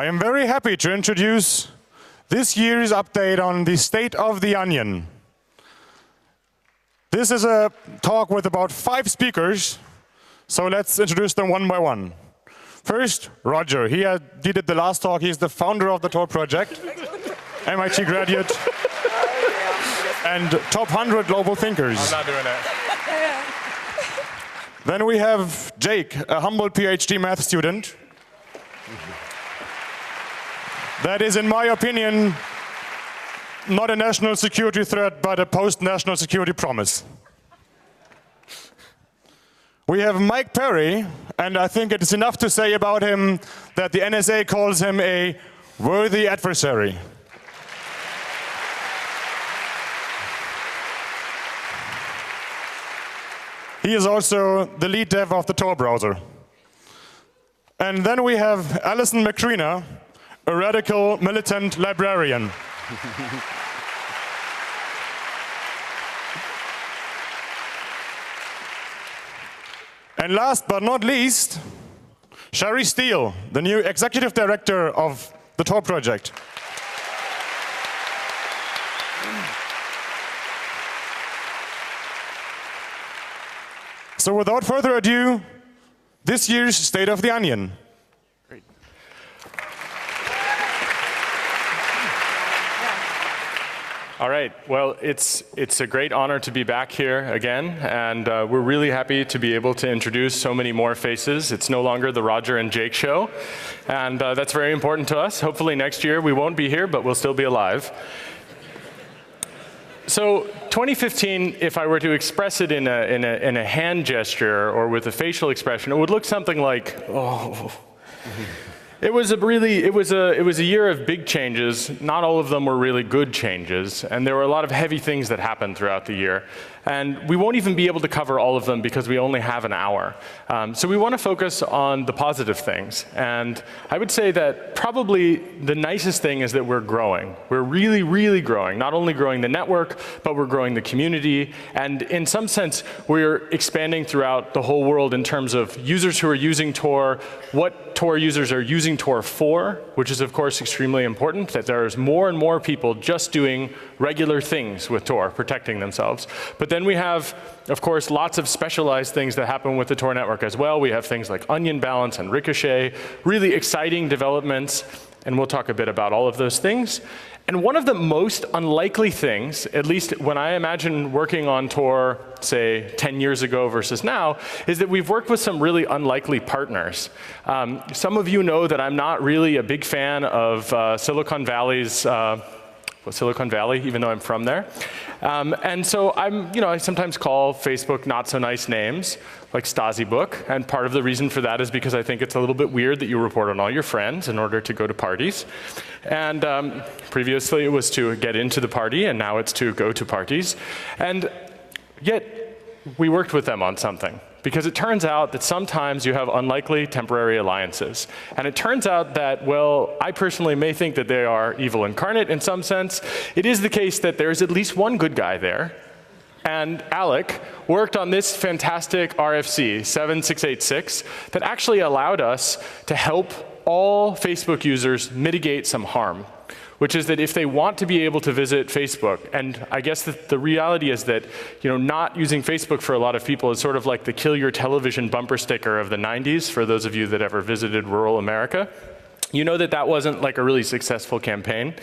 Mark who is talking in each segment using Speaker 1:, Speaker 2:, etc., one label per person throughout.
Speaker 1: I am very happy to introduce this year's update on the state of the Onion. This is a talk with about 5 speakers, so let's introduce them one by one. First, Roger. He did the last talk. He's the founder of the Tor project, MIT graduate, and top 100 global thinkers.
Speaker 2: I'm not doing it.
Speaker 1: Then we have Jake, a humble PhD math student. That is, in my opinion, not a national security threat, but a post-national security promise. We have Mike Perry, and I think it is enough to say about him that the NSA calls him a worthy adversary. He is also the lead dev of the Tor browser. And then we have Alison Macrina, a radical militant librarian. And last but not least, Shari Steele, the new executive director of the Tor project. So without further ado, this year's State of the Onion.
Speaker 2: Great. All right. Well, it's a great honor to be back here again, and we're really happy to be able to introduce so many more faces. It's no longer the Roger and Jake show, and that's very important to us. Hopefully next year we won't be here, but we'll still be alive. So 2015, if I were to express it in a hand gesture or with a facial expression, it would look something like, oh. It was a year of big changes. Not all of them were really good changes, and there were a lot of heavy things that happened throughout the year. And we won't even be able to cover all of them because we only have an hour. So we want to focus on the positive things. And I would say that probably the nicest thing is that we're growing. We're really, really growing. Not only growing the network, but we're growing the community. And in some sense, we're expanding throughout the whole world in terms of users who are using Tor, what Tor users are using Tor for, which is, of course, extremely important, that there's more and more people just doing regular things with Tor, protecting themselves. But then we have, of course, lots of specialized things that happen with the Tor network as well. We have things like onion balance and ricochet, really exciting developments, and we'll talk a bit about all of those things. And one of the most unlikely things, at least when I imagine working on Tor, say, 10 years ago versus now, is that we've worked with some really unlikely partners. Some of you know that I'm not really a big fan of Silicon Valley's Silicon Valley, even though I'm from there. And so I sometimes call Facebook not so nice names, like StasiBook. And part of the reason for that is because I think it's a little bit weird that you report on all your friends in order to go to parties. And previously it was to get into the party, and now it's to go to parties. And yet we worked with them on something. Because it turns out that sometimes you have unlikely temporary alliances. And it turns out that, well, I personally may think that they are evil incarnate in some sense. It is the case that there's at least one good guy there. And Alec worked on this fantastic RFC, 7686, that actually allowed us to help all Facebook users mitigate some harm, which is that if they want to be able to visit Facebook, and I guess the reality is that not using Facebook for a lot of people is sort of like the kill your television bumper sticker of the 90s, for those of you that ever visited rural America. You know that that wasn't like a really successful campaign.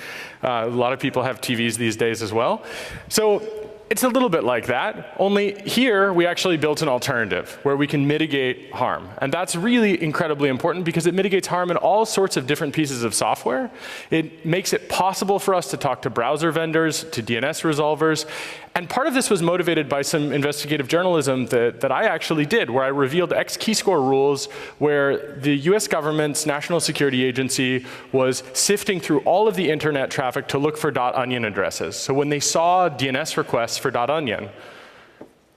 Speaker 2: A lot of people have TVs these days as well. So it's a little bit like that, only here we actually built an alternative where we can mitigate harm. And that's really incredibly important because it mitigates harm in all sorts of different pieces of software. It makes it possible for us to talk to browser vendors, to DNS resolvers. And part of this was motivated by some investigative journalism that I actually did, where I revealed X-keyscore rules where the US government's national security agency was sifting through all of the internet traffic to look for .onion addresses. So when they saw DNS requests for .onion,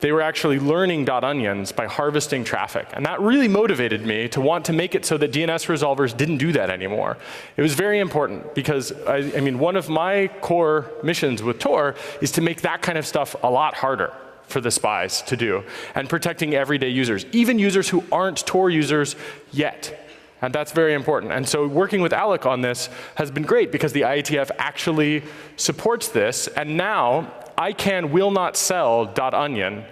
Speaker 2: they were actually learning .onions by harvesting traffic. And that really motivated me to want to make it so that DNS resolvers didn't do that anymore. It was very important because, I mean, one of my core missions with Tor is to make that kind of stuff a lot harder for the spies to do, and protecting everyday users, even users who aren't Tor users yet. And that's very important. And so working with Alec on this has been great because the IETF actually supports this. And now ICANN will not sell .onion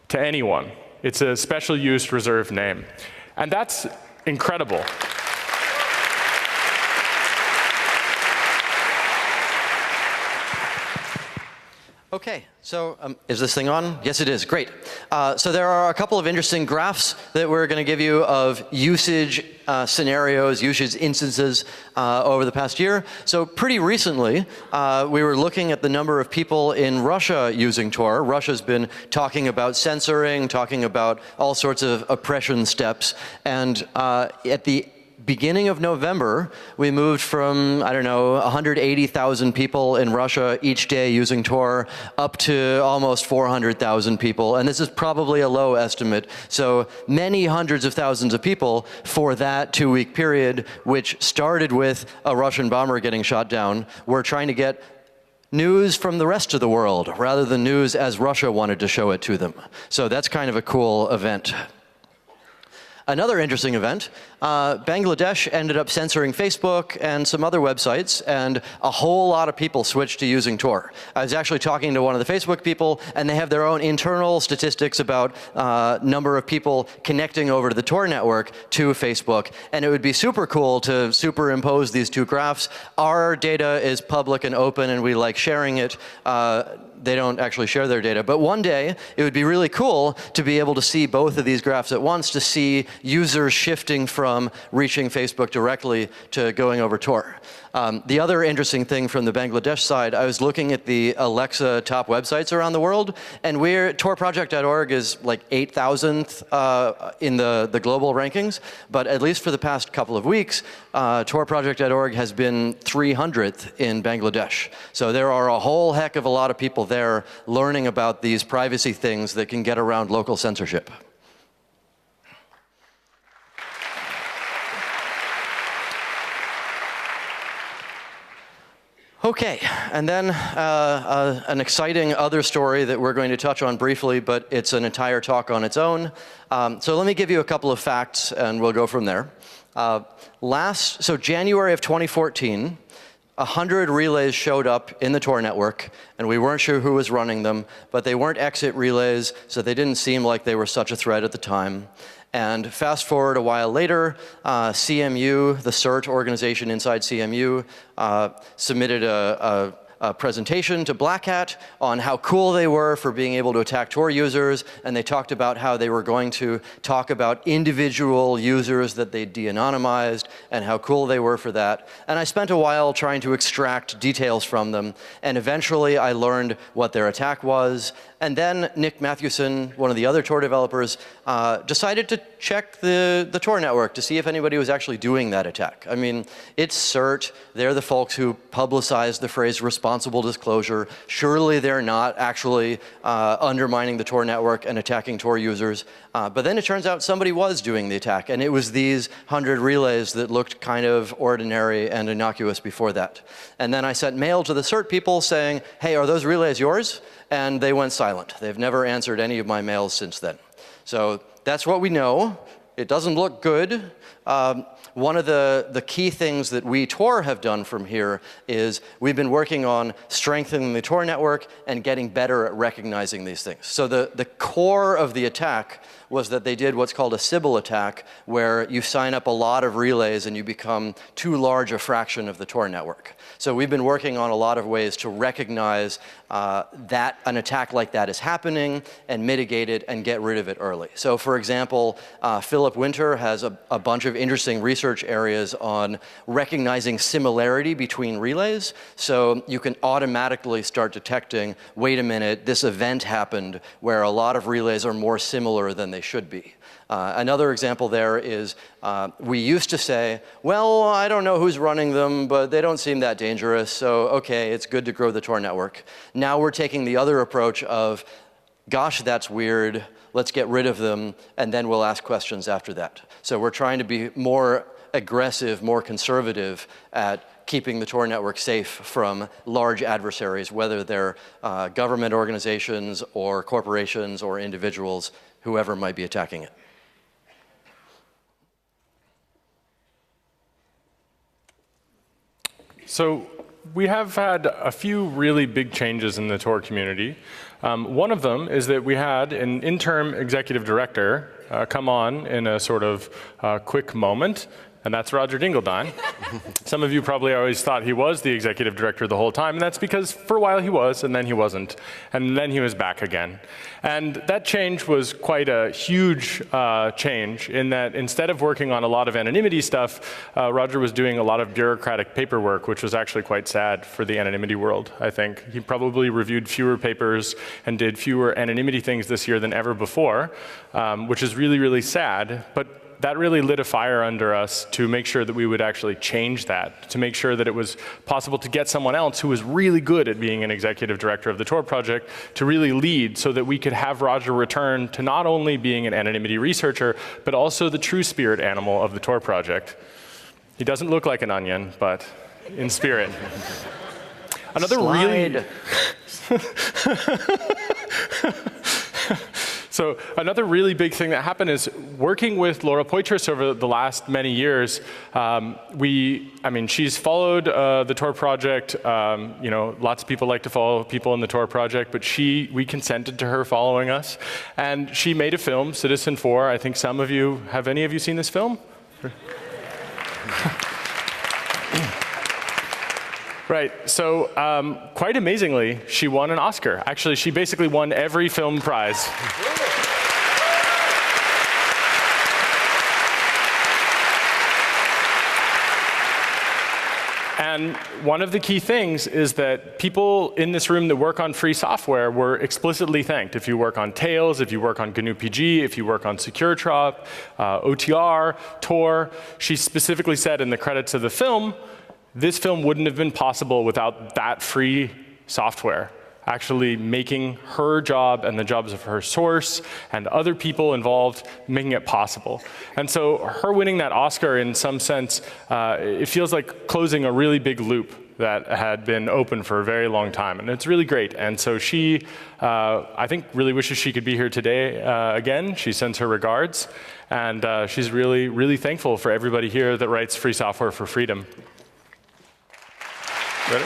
Speaker 2: to anyone. It's a special use reserved name. And that's incredible.
Speaker 3: Okay, so is this thing on? Yes, it is. Great. So there are a couple of interesting graphs that we're going to give you of usage scenarios, usage instances over the past year. So pretty recently, we were looking at the number of people in Russia using Tor. Russia's been talking about censoring, talking about all sorts of oppression steps. And at the beginning of November, we moved from, I don't know, 180,000 people in Russia each day using Tor up to almost 400,000 people. And this is probably a low estimate. So many hundreds of thousands of people for that 2-week period, which started with a Russian bomber getting shot down. We're trying to get news from the rest of the world rather than news as Russia wanted to show it to them. So that's kind of a cool event. Another interesting event, Bangladesh ended up censoring Facebook and some other websites, and a whole lot of people switched to using Tor. I was actually talking to one of the Facebook people, and they have their own internal statistics about number of people connecting over to the Tor network to Facebook, and it would be super cool to superimpose these two graphs. Our data is public and open, and we like sharing it. They don't actually share their data. But one day, it would be really cool to be able to see both of these graphs at once, to see users shifting from reaching Facebook directly to going over Tor. The other interesting thing from the Bangladesh side, I was looking at the Alexa top websites around the world, and torproject.org is like 8,000th in the global rankings, but at least for the past couple of weeks, torproject.org has been 300th in Bangladesh. So there are a whole heck of a lot of people there learning about these privacy things that can get around local censorship. Okay, and then an exciting other story that we're going to touch on briefly, but it's an entire talk on its own. So let me give you a couple of facts, and we'll go from there. So January of 2014, 100 relays showed up in the Tor network, and we weren't sure who was running them, but they weren't exit relays, so they didn't seem like they were such a threat at the time. And fast forward a while later, CMU, the CERT organization inside CMU, submitted a presentation to Black Hat on how cool they were for being able to attack Tor users, and they talked about how they were going to talk about individual users that they de-anonymized and how cool they were for that. And I spent a while trying to extract details from them, and eventually I learned what their attack was. And then Nick Mathewson, one of the other Tor developers, decided to check the Tor network to see if anybody was actually doing that attack. I mean, it's CERT. They're the folks who publicized the phrase responsible disclosure. Surely they're not actually undermining the Tor network and attacking Tor users. But then it turns out somebody was doing the attack, and it was these 100 relays that looked kind of ordinary and innocuous before that. And then I sent mail to the CERT people saying, hey, are those relays yours? And they went silent. They've never answered any of my mails since then. So that's what we know. It doesn't look good. One of the key things that we Tor have done from here is we've been working on strengthening the Tor network and getting better at recognizing these things. So the core of the attack was that they did what's called a Sybil attack, where you sign up a lot of relays and you become too large a fraction of the Tor network. So we've been working on a lot of ways to recognize that an attack like that is happening and mitigate it and get rid of it early. So for example, Philip Winter has a bunch of interesting research areas on recognizing similarity between relays. So you can automatically start detecting, wait a minute, this event happened where a lot of relays are more similar than they should be. Another example there is we used to say, well, I don't know who's running them, but they don't seem that dangerous, so okay, it's good to grow the Tor network. Now we're taking the other approach of, gosh, that's weird, let's get rid of them, and then we'll ask questions after that. So we're trying to be more aggressive, more conservative at keeping the Tor network safe from large adversaries, whether they're government organizations or corporations or individuals, whoever might be attacking it.
Speaker 2: So we have had a few really big changes in the Tor community. One of them is that we had an interim executive director come on in a sort of quick moment, and that's Roger Dingledine. Some of you probably always thought he was the executive director the whole time, and that's because for a while he was, and then he wasn't, and then he was back again. And that change was quite a huge change in that instead of working on a lot of anonymity stuff, Roger was doing a lot of bureaucratic paperwork, which was actually quite sad for the anonymity world, I think. He probably reviewed fewer papers and did fewer anonymity things this year than ever before, which is really, really sad. But that really lit a fire under us to make sure that we would actually change that, to make sure that it was possible to get someone else who was really good at being an executive director of the Tor project to really lead so that we could have Roger return to not only being an anonymity researcher, but also the true spirit animal of the Tor project. He doesn't look like an onion, but in spirit. Another really... So another really big thing that happened is working with Laura Poitras over the last many years. She's followed the Tor project. Lots of people like to follow people in the Tor project, but we consented to her following us, and she made a film, Citizen4. I think some of you have any of you seen this film? Right, so quite amazingly, she won an Oscar. Actually, she basically won every film prize. And one of the key things is that people in this room that work on free software were explicitly thanked. If you work on Tails, if you work on GNU-PG, if you work on SecureTrop, OTR, Tor, she specifically said in the credits of the film, this film wouldn't have been possible without that free software actually making her job and the jobs of her source and other people involved making it possible. And so her winning that Oscar in some sense, it feels like closing a really big loop that had been open for a very long time. And it's really great. And so she, I think, really wishes she could be here today again. She sends her regards. And she's really, really thankful for everybody here that writes free software for freedom. Ready?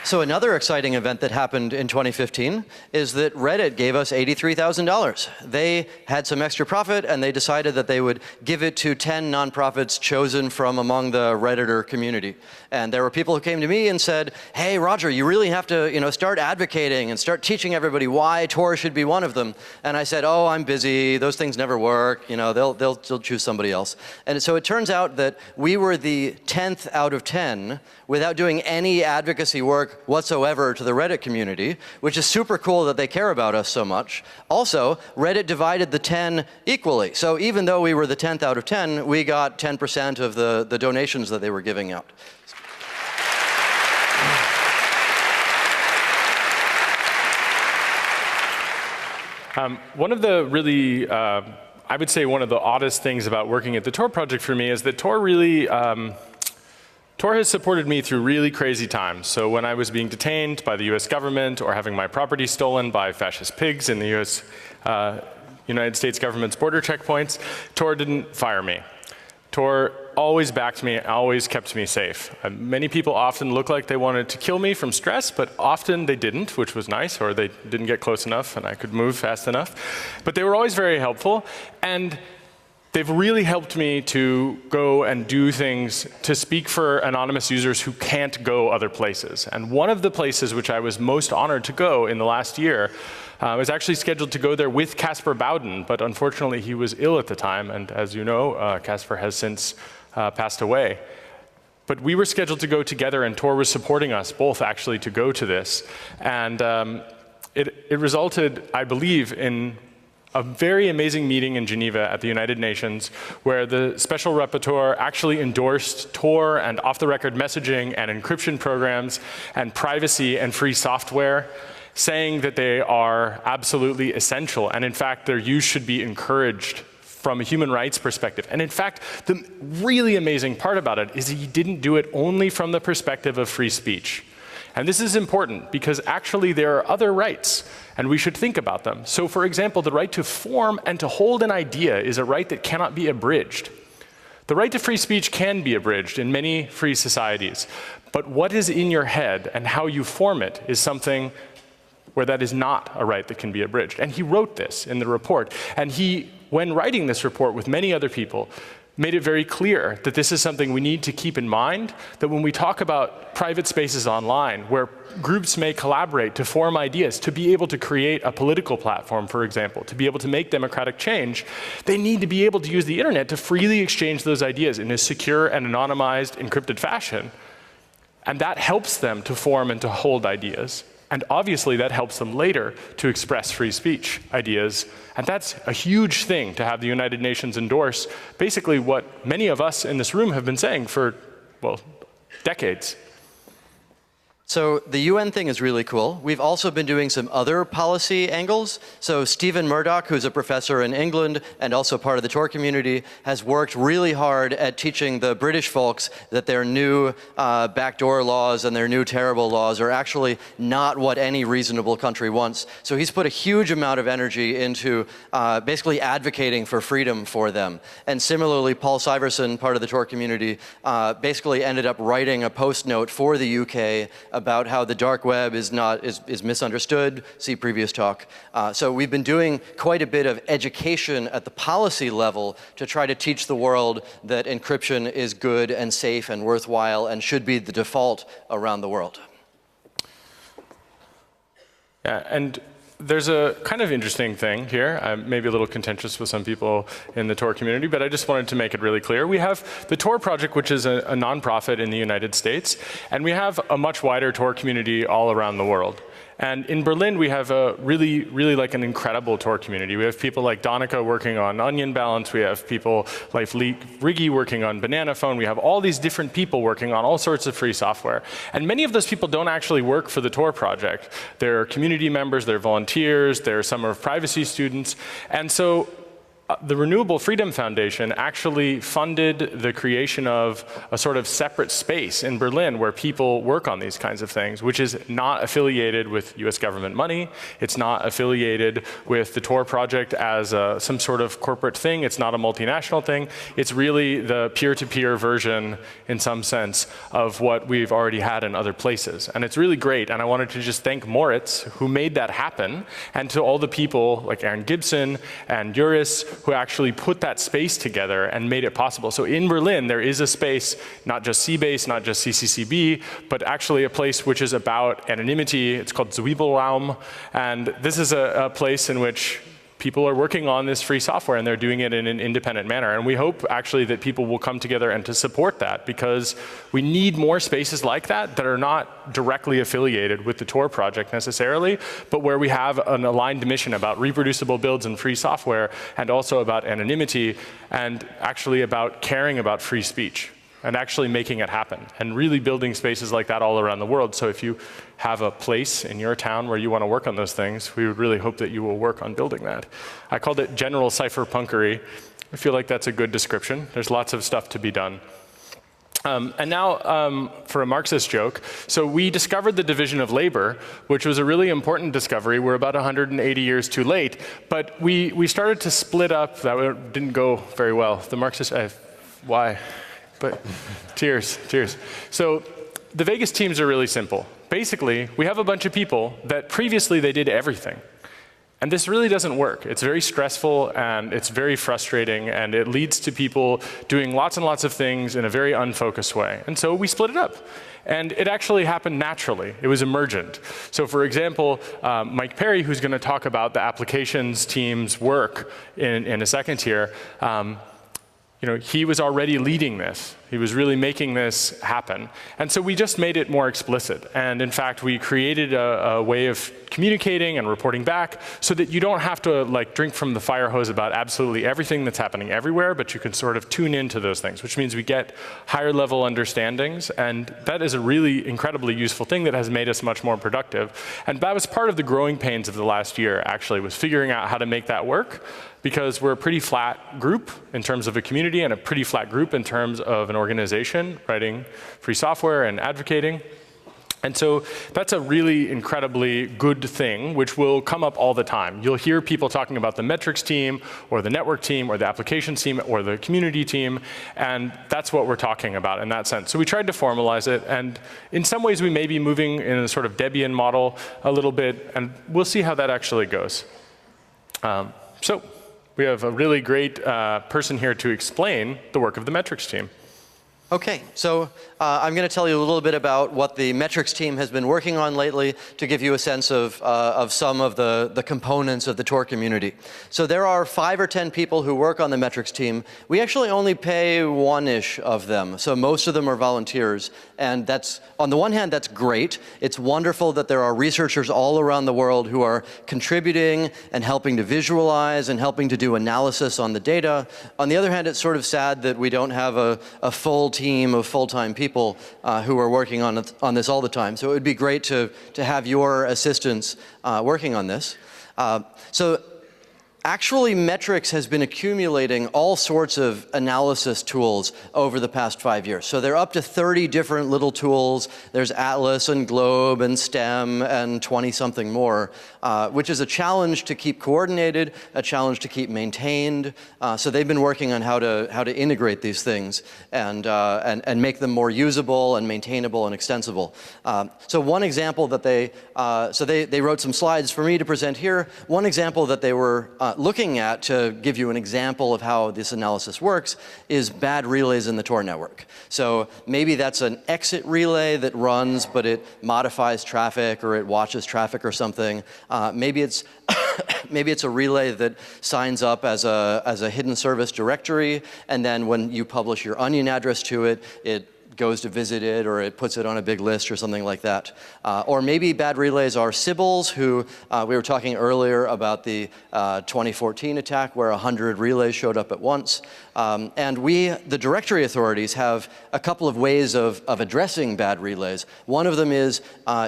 Speaker 3: So another exciting event that happened in 2015 is that Reddit gave us $83,000. They had some extra profit, and they decided that they would give it to 10 nonprofits chosen from among the Redditor community. And there were people who came to me and said, hey, Roger, you really have to start advocating and start teaching everybody why Tor should be one of them. And I said, oh, I'm busy. Those things never work. They'll choose somebody else. And so it turns out that we were the 10th out of 10 without doing any advocacy work whatsoever to the Reddit community, which is super cool that they care about us so much. Also, Reddit divided the 10 equally. So even though we were the 10th out of 10, we got 10% of the donations that they were giving out.
Speaker 2: One of the really, I would say one of the oddest things about working at the Tor project for me is that Tor really, Tor has supported me through really crazy times. So when I was being detained by the US government or having my property stolen by fascist pigs in the United States government's border checkpoints, Tor didn't fire me. Tor always backed me, always kept me safe. Many people often look like they wanted to kill me from stress, but often they didn't, which was nice, or they didn't get close enough and I could move fast enough. But they were always very helpful, and they've really helped me to go and do things to speak for anonymous users who can't go other places. And one of the places which I was most honored to go in the last year was actually scheduled to go there with Caspar Bowden, but unfortunately he was ill at the time, and as you know, Caspar has since passed away. But we were scheduled to go together, and Tor was supporting us both actually to go to this. And it resulted, I believe, in a very amazing meeting in Geneva at the United Nations where the Special Rapporteur actually endorsed Tor and off-the-record messaging and encryption programs and privacy and free software, saying that they are absolutely essential, and in fact their use should be encouraged from a human rights perspective. And in fact, the really amazing part about it is he didn't do it only from the perspective of free speech. And this is important because actually there are other rights, and we should think about them. So for example, the right to form and to hold an idea is a right that cannot be abridged. The right to free speech can be abridged in many free societies, but what is in your head and how you form it is something where that is not a right that can be abridged. And he wrote this in the report. And he, when writing this report with many other people, made it very clear that this is something we need to keep in mind, that when we talk about private spaces online, where groups may collaborate to form ideas, to be able to create a political platform, for example, to be able to make democratic change, they need to be able to use the internet to freely exchange those ideas in a secure and anonymized, encrypted fashion. And that helps them to form and to hold ideas. And obviously that helps them later to express free speech ideas. And that's a huge thing to have the United Nations endorse basically what many of us in this room have been saying for, well, decades.
Speaker 3: So the UN thing is really cool. We've also been doing some other policy angles. So Stephen Murdoch, who's a professor in England and also part of the Tor community, has worked really hard at teaching the British folks that their new backdoor laws and their new terrible laws are actually not what any reasonable country wants. So he's put a huge amount of energy into basically advocating for freedom for them. And similarly, Paul Syverson, part of the Tor community, basically ended up writing a post note for the UK about how the dark web is misunderstood. See previous talk. So we've been doing quite a bit of education at the policy level to try to teach the world that encryption is good and safe and worthwhile and should be the default around the world.
Speaker 2: Yeah, and there's a kind of interesting thing here, maybe a little contentious with some people in the Tor community, but I just wanted to make it really clear. We have the Tor Project, which is a nonprofit in the United States, and we have a much wider Tor community all around the world. And in Berlin, we have a really like an incredible Tor community. We have people like Donica working on Onion Balance. We have people like Riggy working on Banana Phone. We have all these different people working on all sorts of free software. And many of those people don't actually work for the Tor project. They're community members, they're volunteers, they're summer of privacy students. And so the Renewable Freedom Foundation actually funded the creation of a sort of separate space in Berlin where people work on these kinds of things, which is not affiliated with US government money. It's not affiliated with the Tor project as some sort of corporate thing. It's not a multinational thing. It's really the peer-to-peer version, in some sense, of what we've already had in other places. And it's really great. And I wanted to just thank Moritz, who made that happen, and to all the people like Aaron Gibson and Juris, who actually put that space together and made it possible. So in Berlin, there is a space, not just CBase, not just CCCB, but actually a place which is about anonymity. It's called Zwiebelraum. And this is a place in which people are working on this free software, and they're doing it in an independent manner. And we hope actually that people will come together and to support that, because we need more spaces like that that are not directly affiliated with the Tor project necessarily, but where we have an aligned mission about reproducible builds and free software, and also about anonymity, and actually about caring about free speech and actually making it happen, and really building spaces like that all around the world. So if you have a place in your town where you want to work on those things, we would really hope that you will work on building that. I called it general cypherpunkery. I feel like that's a good description. There's lots of stuff to be done. And now for a Marxist joke. So we discovered the division of labor, which was a really important discovery. We're about 180 years too late. But we started to split up. That didn't go very well. The Marxist, why? But tears. So the Vegas teams are really simple. Basically, we have a bunch of people that previously they did everything. And this really doesn't work. It's very stressful, and it's very frustrating, and it leads to people doing lots and lots of things in a very unfocused way. And so we split it up. And it actually happened naturally. It was emergent. So for example, Mike Perry, who's going to talk about the applications team's work in a second here, he was already leading this. He was really making this happen. And so we just made it more explicit. And in fact, we created a way of communicating and reporting back so that you don't have to drink from the fire hose about absolutely everything that's happening everywhere, but you can sort of tune into those things, which means we get higher level understandings. And that is a really incredibly useful thing that has made us much more productive. And that was part of the growing pains of the last year, actually, was figuring out how to make that work, because we're a pretty flat group in terms of a community and a pretty flat group in terms of an organization writing free software and advocating. And so that's a really incredibly good thing, which will come up all the time. You'll hear people talking about the metrics team, or the network team, or the applications team, or the community team, and that's what we're talking about in that sense. So we tried to formalize it, and in some ways we may be moving in a sort of Debian model a little bit, and we'll see how that actually goes. So we have a really great person here to explain the work of the metrics team.
Speaker 3: Okay, so I'm going to tell you a little bit about what the metrics team has been working on lately to give you a sense of some of the components of the Tor community. So there are 5 or 10 people who work on the metrics team. We actually only pay one-ish of them, so most of them are volunteers. And that's, on the one hand, that's great. It's wonderful that there are researchers all around the world who are contributing and helping to visualize and helping to do analysis on the data. On the other hand, it's sort of sad that we don't have a full team of full-time people who are working on this all the time. So it would be great to have your assistance working on this. So actually, metrics has been accumulating all sorts of analysis tools over the past 5 years. So they're up to 30 different little tools. There's Atlas and Globe and STEM and 20-something more, which is a challenge to keep coordinated, a challenge to keep maintained. So they've been working on how to integrate these things and make them more usable and maintainable and extensible. So one example that they wrote some slides for me to present here. One example that they were looking at, to give you an example of how this analysis works, is bad relays in the Tor network. So maybe that's an exit relay that runs, but it modifies traffic or it watches traffic or something. Maybe it's maybe it's a relay that signs up as a hidden service directory, and then when you publish your onion address to it, it goes to visit it, or it puts it on a big list or something like that. Or maybe bad relays are Sybils, who we were talking earlier about the 2014 attack where 100 relays showed up at once. And we, the directory authorities, have a couple of ways of addressing bad relays. One of them is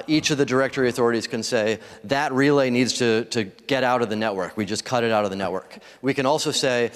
Speaker 3: each of the directory authorities can say that relay needs to get out of the network. We just cut it out of the network. We can also say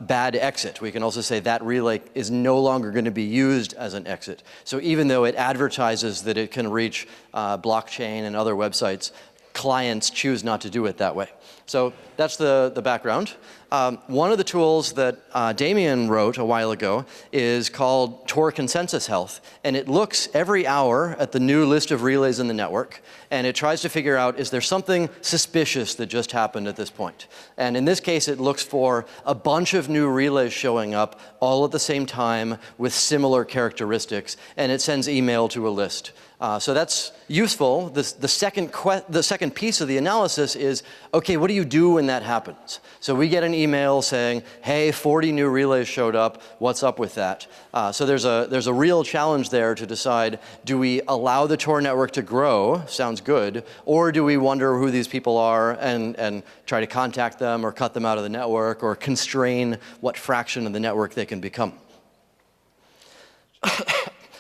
Speaker 3: bad exit. We can also say that relay is no longer going to be used as an exit. So even though it advertises that it can reach blockchain and other websites, clients choose not to do it that way. So that's the background. One of the tools that Damien wrote a while ago is called Tor Consensus Health, and it looks every hour at the new list of relays in the network, and it tries to figure out, is there something suspicious that just happened at this point? And in this case, it looks for a bunch of new relays showing up all at the same time with similar characteristics, and it sends email to a list. So that's useful. The second piece of the analysis is, okay, what do you do when that happens? So we get an email saying, hey, 40 new relays showed up. What's up with that? So there's a real challenge there to decide, do we allow the Tor network to grow? Sounds good. Or do we wonder who these people are and try to contact them or cut them out of the network or constrain what fraction of the network they can become?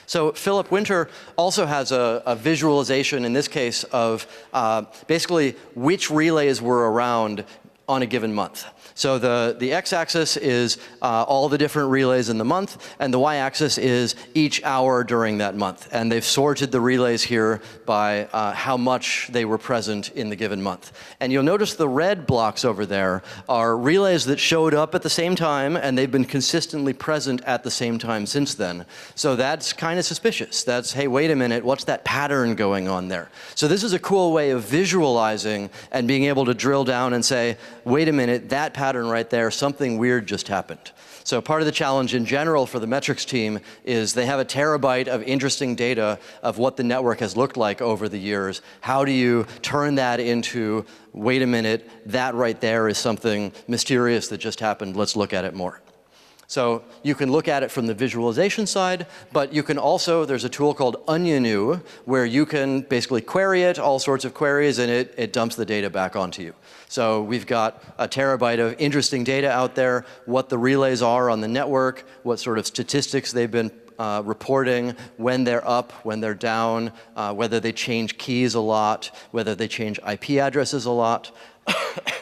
Speaker 3: So Philip Winter also has a visualization, in this case, of basically which relays were around on a given month. So the x-axis is all the different relays in the month, and the y-axis is each hour during that month. And they've sorted the relays here by how much they were present in the given month. And you'll notice the red blocks over there are relays that showed up at the same time, and they've been consistently present at the same time since then. So that's kind of suspicious. That's, hey, wait a minute, what's that pattern going on there? So this is a cool way of visualizing and being able to drill down and say, wait a minute, that pattern right there, something weird just happened. So part of the challenge in general for the metrics team is they have a terabyte of interesting data of what the network has looked like over the years. How do you turn that into, wait a minute, that right there is something mysterious that just happened, let's look at it more. So you can look at it from the visualization side, but you can also, there's a tool called Onionu, where you can basically query it, all sorts of queries, and it dumps the data back onto you. So we've got a terabyte of interesting data out there, what the relays are on the network, what sort of statistics they've been reporting, when they're up, when they're down, whether they change keys a lot, whether they change IP addresses a lot.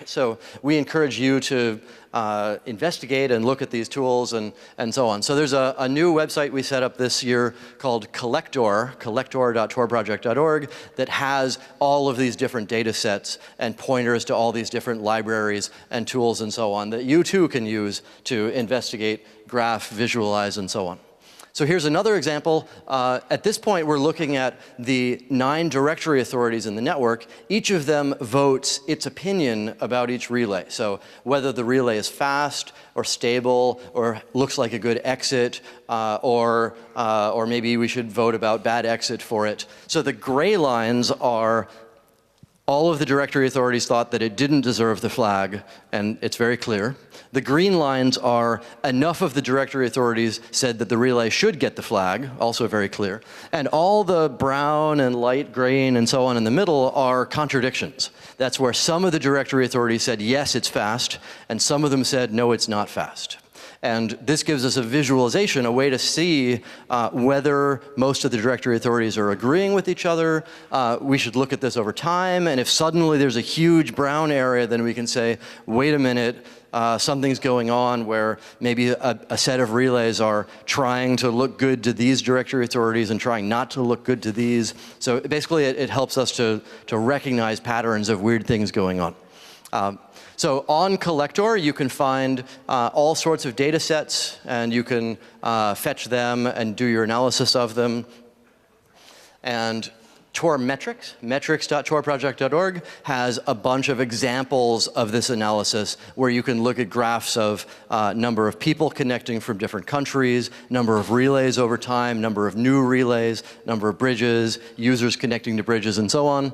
Speaker 3: So we encourage you to investigate and look at these tools and so on. So there's a new website we set up this year called Collector, collector.torproject.org, that has all of these different data sets and pointers to all these different libraries and tools and so on that you too can use to investigate, graph, visualize, and so on. So here's another example. At this point, we're looking at the 9 directory authorities in the network. Each of them votes its opinion about each relay. So whether the relay is fast or stable or looks like a good exit, or maybe we should vote about bad exit for it. So the gray lines are all of the directory authorities thought that it didn't deserve the flag, and it's very clear. The green lines are enough of the directory authorities said that the relay should get the flag, also very clear. And all the brown and light green and so on in the middle are contradictions. That's where some of the directory authorities said, yes, it's fast, and some of them said, no, it's not fast. And this gives us a visualization, a way to see whether most of the directory authorities are agreeing with each other. We should look at this over time, and if suddenly there's a huge brown area, then we can say, wait a minute, something's going on where maybe a set of relays are trying to look good to these directory authorities and trying not to look good to these. So basically, it helps us to recognize patterns of weird things going on. So on Collector, you can find all sorts of data sets, and you can fetch them and do your analysis of them. And Tor Metrics, metrics.torproject.org, has a bunch of examples of this analysis where you can look at graphs of number of people connecting from different countries, number of relays over time, number of new relays, number of bridges, users connecting to bridges, and so on.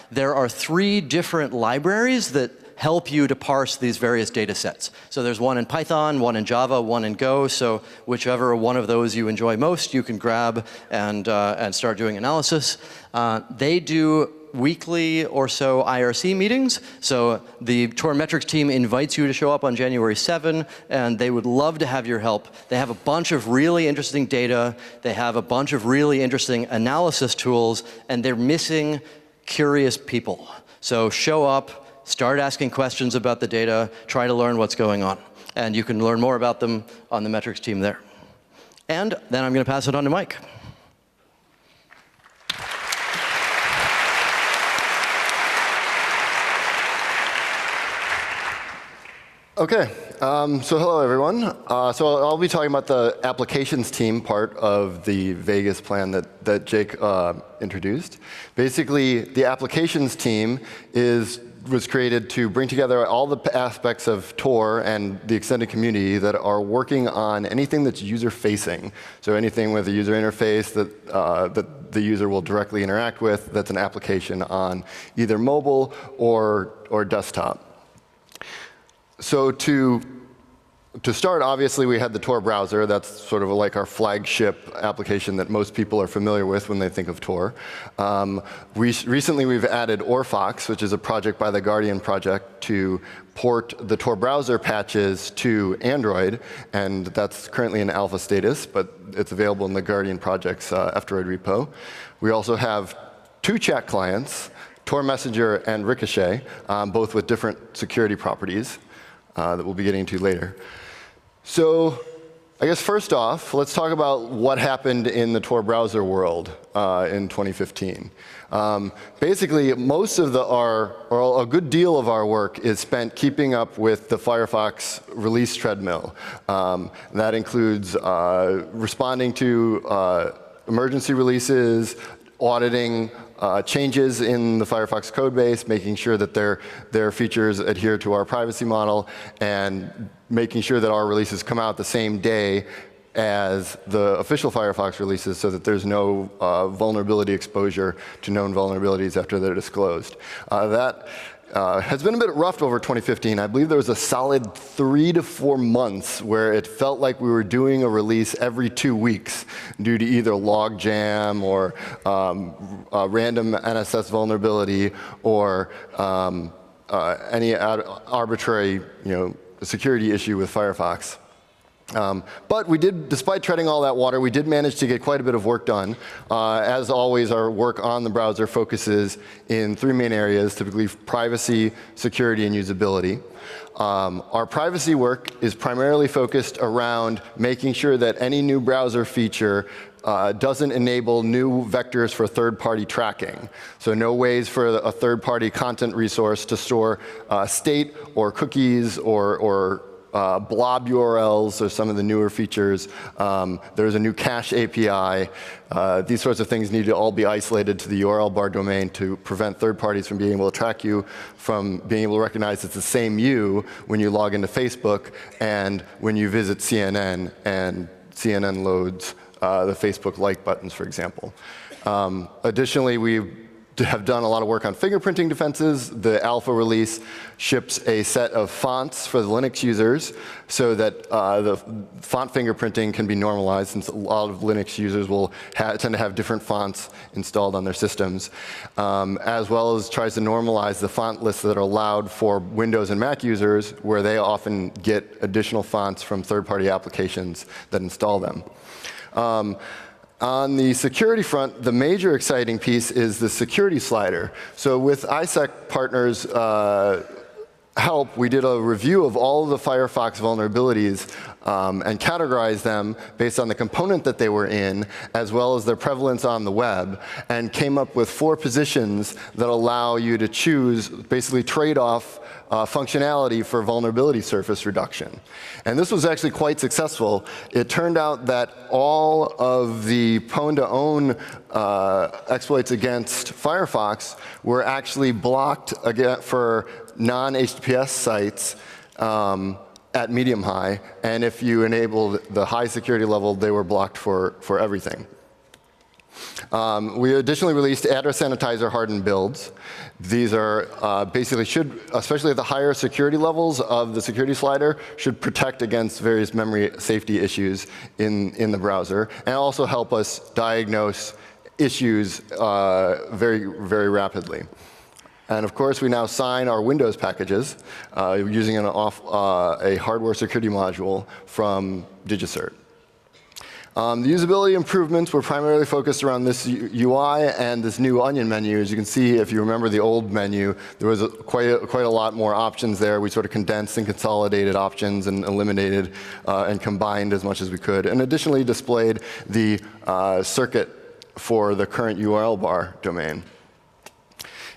Speaker 3: There are 3 different libraries that help you to parse these various data sets. So there's one in Python, one in Java, one in Go. So whichever one of those you enjoy most, you can grab and start doing analysis. They do weekly or so IRC meetings. So the Tor Metrics team invites you to show up on January 7, and they would love to have your help. They have a bunch of really interesting data. They have a bunch of really interesting analysis tools, and they're missing curious people. So show up, start asking questions about the data, try to learn what's going on. And you can learn more about them on the metrics team there. And then I'm going to pass it on to Mike.
Speaker 4: Okay, so hello everyone. So I'll be talking about the applications team part of the Vegas plan that Jake introduced. Basically, the applications team was created to bring together all the aspects of Tor and the extended community that are working on anything that's user-facing. So anything with a user interface that the user will directly interact with, that's an application on either mobile or desktop. So to start, obviously, we had the Tor browser. That's sort of like our flagship application that most people are familiar with when they think of Tor. Recently, we've added Orphox, which is a project by the Guardian project, to port the Tor browser patches to Android. And that's currently in alpha status, but it's available in the Guardian project's F-Droid repo. We also have 2 chat clients, Tor Messenger and Ricochet, both with different security properties that we'll be getting to later. So I guess first off, let's talk about what happened in the Tor browser world in 2015. Basically, most of or a good deal of our work is spent keeping up with the Firefox release treadmill. That includes responding to emergency releases, auditing changes in the Firefox codebase, making sure that their features adhere to our privacy model, and making sure that our releases come out the same day as the official Firefox releases so that there's no vulnerability exposure to known vulnerabilities after they're disclosed. That has been a bit rough over 2015. I believe there was a solid 3 to 4 months where it felt like we were doing a release every 2 weeks due to either logjam or random NSS vulnerability or any arbitrary security issue with Firefox. But we did, despite treading all that water, we did manage to get quite a bit of work done. As always, our work on the browser focuses in 3 main areas, typically privacy, security, and usability. Our privacy work is primarily focused around making sure that any new browser feature doesn't enable new vectors for third-party tracking. So no ways for a third-party content resource to store state or cookies or blob URLs are some of the newer features. There's a new cache API. These sorts of things need to all be isolated to the URL bar domain to prevent third parties from being able to track you, from being able to recognize it's the same you when you log into Facebook and when you visit CNN and CNN loads the Facebook like buttons, for example. Additionally, we have done a lot of work on fingerprinting defenses. The alpha release ships a set of fonts for the Linux users so that the font fingerprinting can be normalized, since a lot of Linux users will tend to have different fonts installed on their systems, as well as tries to normalize the font lists that are allowed for Windows and Mac users, where they often get additional fonts from third-party applications that install them. On the security front, the major exciting piece is the security slider. So with ISAC partners' help, we did a review of all of the Firefox vulnerabilities and categorized them based on the component that they were in, as well as their prevalence on the web, and came up with 4 positions that allow you to choose, basically trade off functionality for vulnerability surface reduction. And this was actually quite successful. It turned out that all of the pwn-to-own exploits against Firefox were actually blocked for non-HTTPS sites at medium high. And if you enabled the high security level, they were blocked for everything. We additionally released address sanitizer hardened builds. These are basically especially at the higher security levels of the security slider, should protect against various memory safety issues in the browser, and also help us diagnose issues very, very rapidly. And of course, we now sign our Windows packages using a hardware security module from DigiCert. The usability improvements were primarily focused around this UI and this new Onion menu. As you can see, if you remember the old menu, there was quite a lot more options there. We sort of condensed and consolidated options and eliminated and combined as much as we could, and additionally displayed the circuit for the current URL bar domain.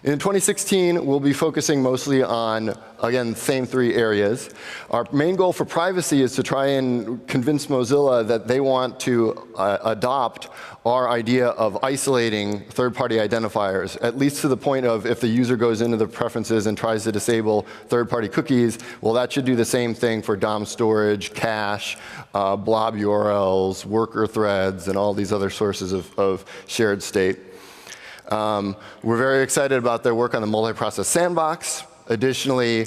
Speaker 4: In 2016, we'll be focusing mostly on, again, the same 3 areas. Our main goal for privacy is to try and convince Mozilla that they want to adopt our idea of isolating third-party identifiers, at least to the point of if the user goes into the preferences and tries to disable third-party cookies, well, that should do the same thing for DOM storage, cache, blob URLs, worker threads, and all these other sources of shared state. We're very excited about their work on the multiprocess sandbox. Additionally,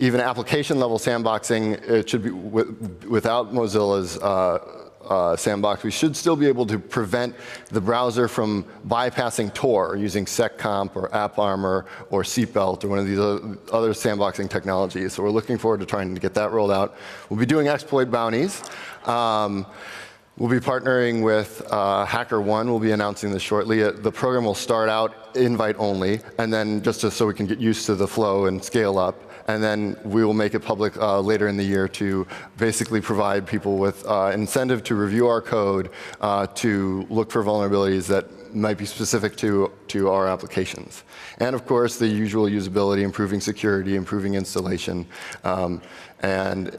Speaker 4: even application-level sandboxing, it should be without Mozilla's sandbox, we should still be able to prevent the browser from bypassing Tor using SecComp or AppArmor or Seatbelt or one of these other sandboxing technologies. So we're looking forward to trying to get that rolled out. We'll be doing exploit bounties. We'll be partnering with HackerOne. We'll be announcing this shortly. The program will start out invite only, and then just so we can get used to the flow and scale up. And then we will make it public later in the year to basically provide people with an incentive to review our code to look for vulnerabilities that might be specific to our applications. And of course, the usual usability, improving security, improving installation. And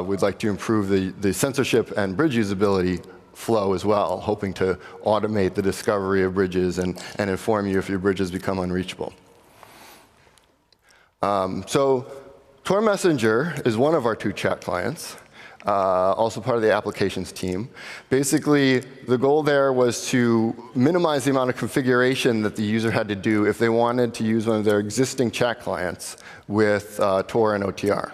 Speaker 4: we'd like to improve the censorship and bridge usability flow as well, hoping to automate the discovery of bridges and inform you if your bridges become unreachable. So Tor Messenger is one of our 2 chat clients, also part of the applications team. Basically, the goal there was to minimize the amount of configuration that the user had to do if they wanted to use one of their existing chat clients with Tor and OTR.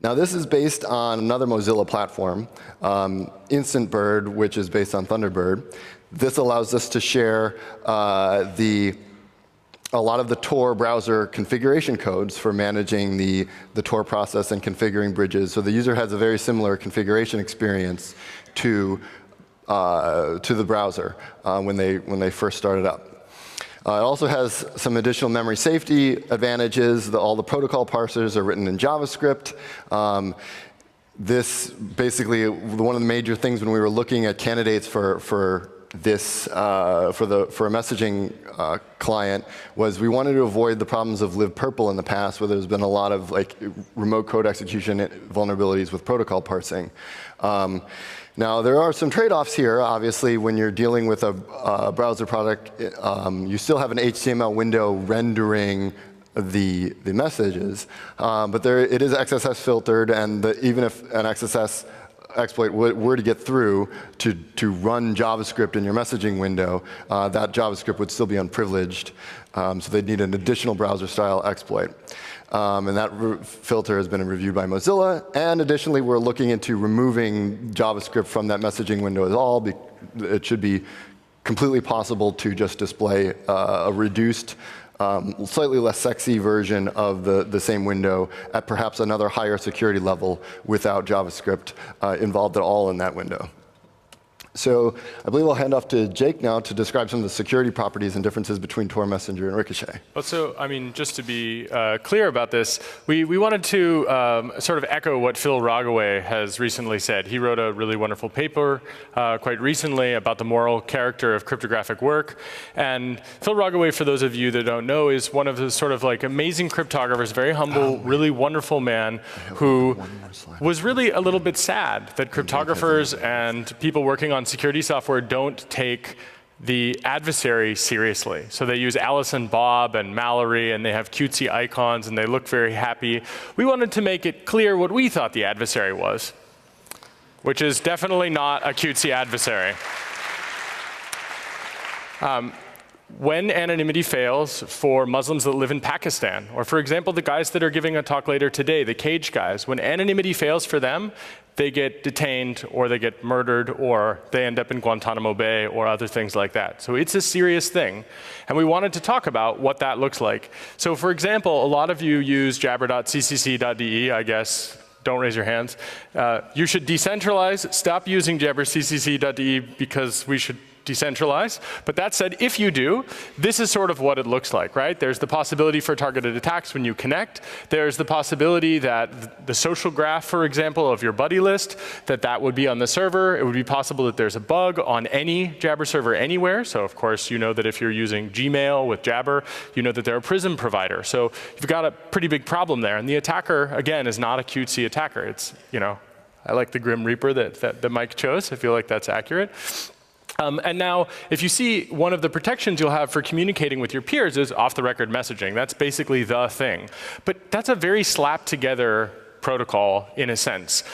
Speaker 4: Now, this is based on another Mozilla platform, InstantBird, which is based on Thunderbird. This allows us to share the a lot of the Tor browser configuration codes for managing the Tor process and configuring bridges. So the user has a very similar configuration experience to the browser when they first start it up. It also has some additional memory safety advantages. All the protocol parsers are written in JavaScript. This basically, one of the major things when we were looking at candidates for this for a messaging client was we wanted to avoid the problems of libpurple in the past, where there's been a lot of remote code execution vulnerabilities with protocol parsing. Now, there are some trade-offs here. Obviously, when you're dealing with a browser product, you still have an HTML window rendering the messages, but it is XSS filtered, and even if an XSS exploit were to get through to run JavaScript in your messaging window, that JavaScript would still be unprivileged. So they'd need an additional browser-style exploit. And that filter has been reviewed by Mozilla. And additionally, we're looking into removing JavaScript from that messaging window as all. It should be completely possible to just display a reduced, slightly less sexy version of the same window at perhaps another higher security level without JavaScript involved at all in that window. So I believe I'll hand off to Jake now to describe some of the security properties and differences between Tor Messenger and Ricochet.
Speaker 2: Well, so, I mean, just to be clear about this, we wanted to sort of echo what Phil Rogaway has recently said. He wrote a really wonderful paper quite recently about the moral character of cryptographic work. And Phil Rogaway, for those of you that don't know, is one of the sort of amazing cryptographers, very humble, really wonderful man who was really a little bit sad that cryptographers and people working on security software don't take the adversary seriously. So they use Alice and Bob and Mallory, and they have cutesy icons, and they look very happy. We wanted to make it clear what we thought the adversary was, which is definitely not a cutesy adversary. When anonymity fails for Muslims that live in Pakistan, or for example, the guys that are giving a talk later today, the Cage guys, when anonymity fails for them, they get detained, or they get murdered, or they end up in Guantanamo Bay, or other things like that. So it's a serious thing. And we wanted to talk about what that looks like. So for example, a lot of you use jabber.ccc.de, I guess. Don't raise your hands. You should decentralize. Stop using jabber.ccc.de because we should decentralize. But that said, if you do, this is sort of what it looks like, right? There's the possibility for targeted attacks when you connect. There's the possibility that the social graph, for example, of your buddy list, that would be on the server. It would be possible that there's a bug on any Jabber server anywhere. So of course, you know that if you're using Gmail with Jabber, you know that they're a Prism provider. So you've got a pretty big problem there. And the attacker, again, is not a cutesy attacker. It's, I like the Grim Reaper that Mike chose. I feel like that's accurate. And now, if you see, one of the protections you'll have for communicating with your peers is off-the-record messaging. That's basically the thing. But that's a very slapped-together protocol, in a sense,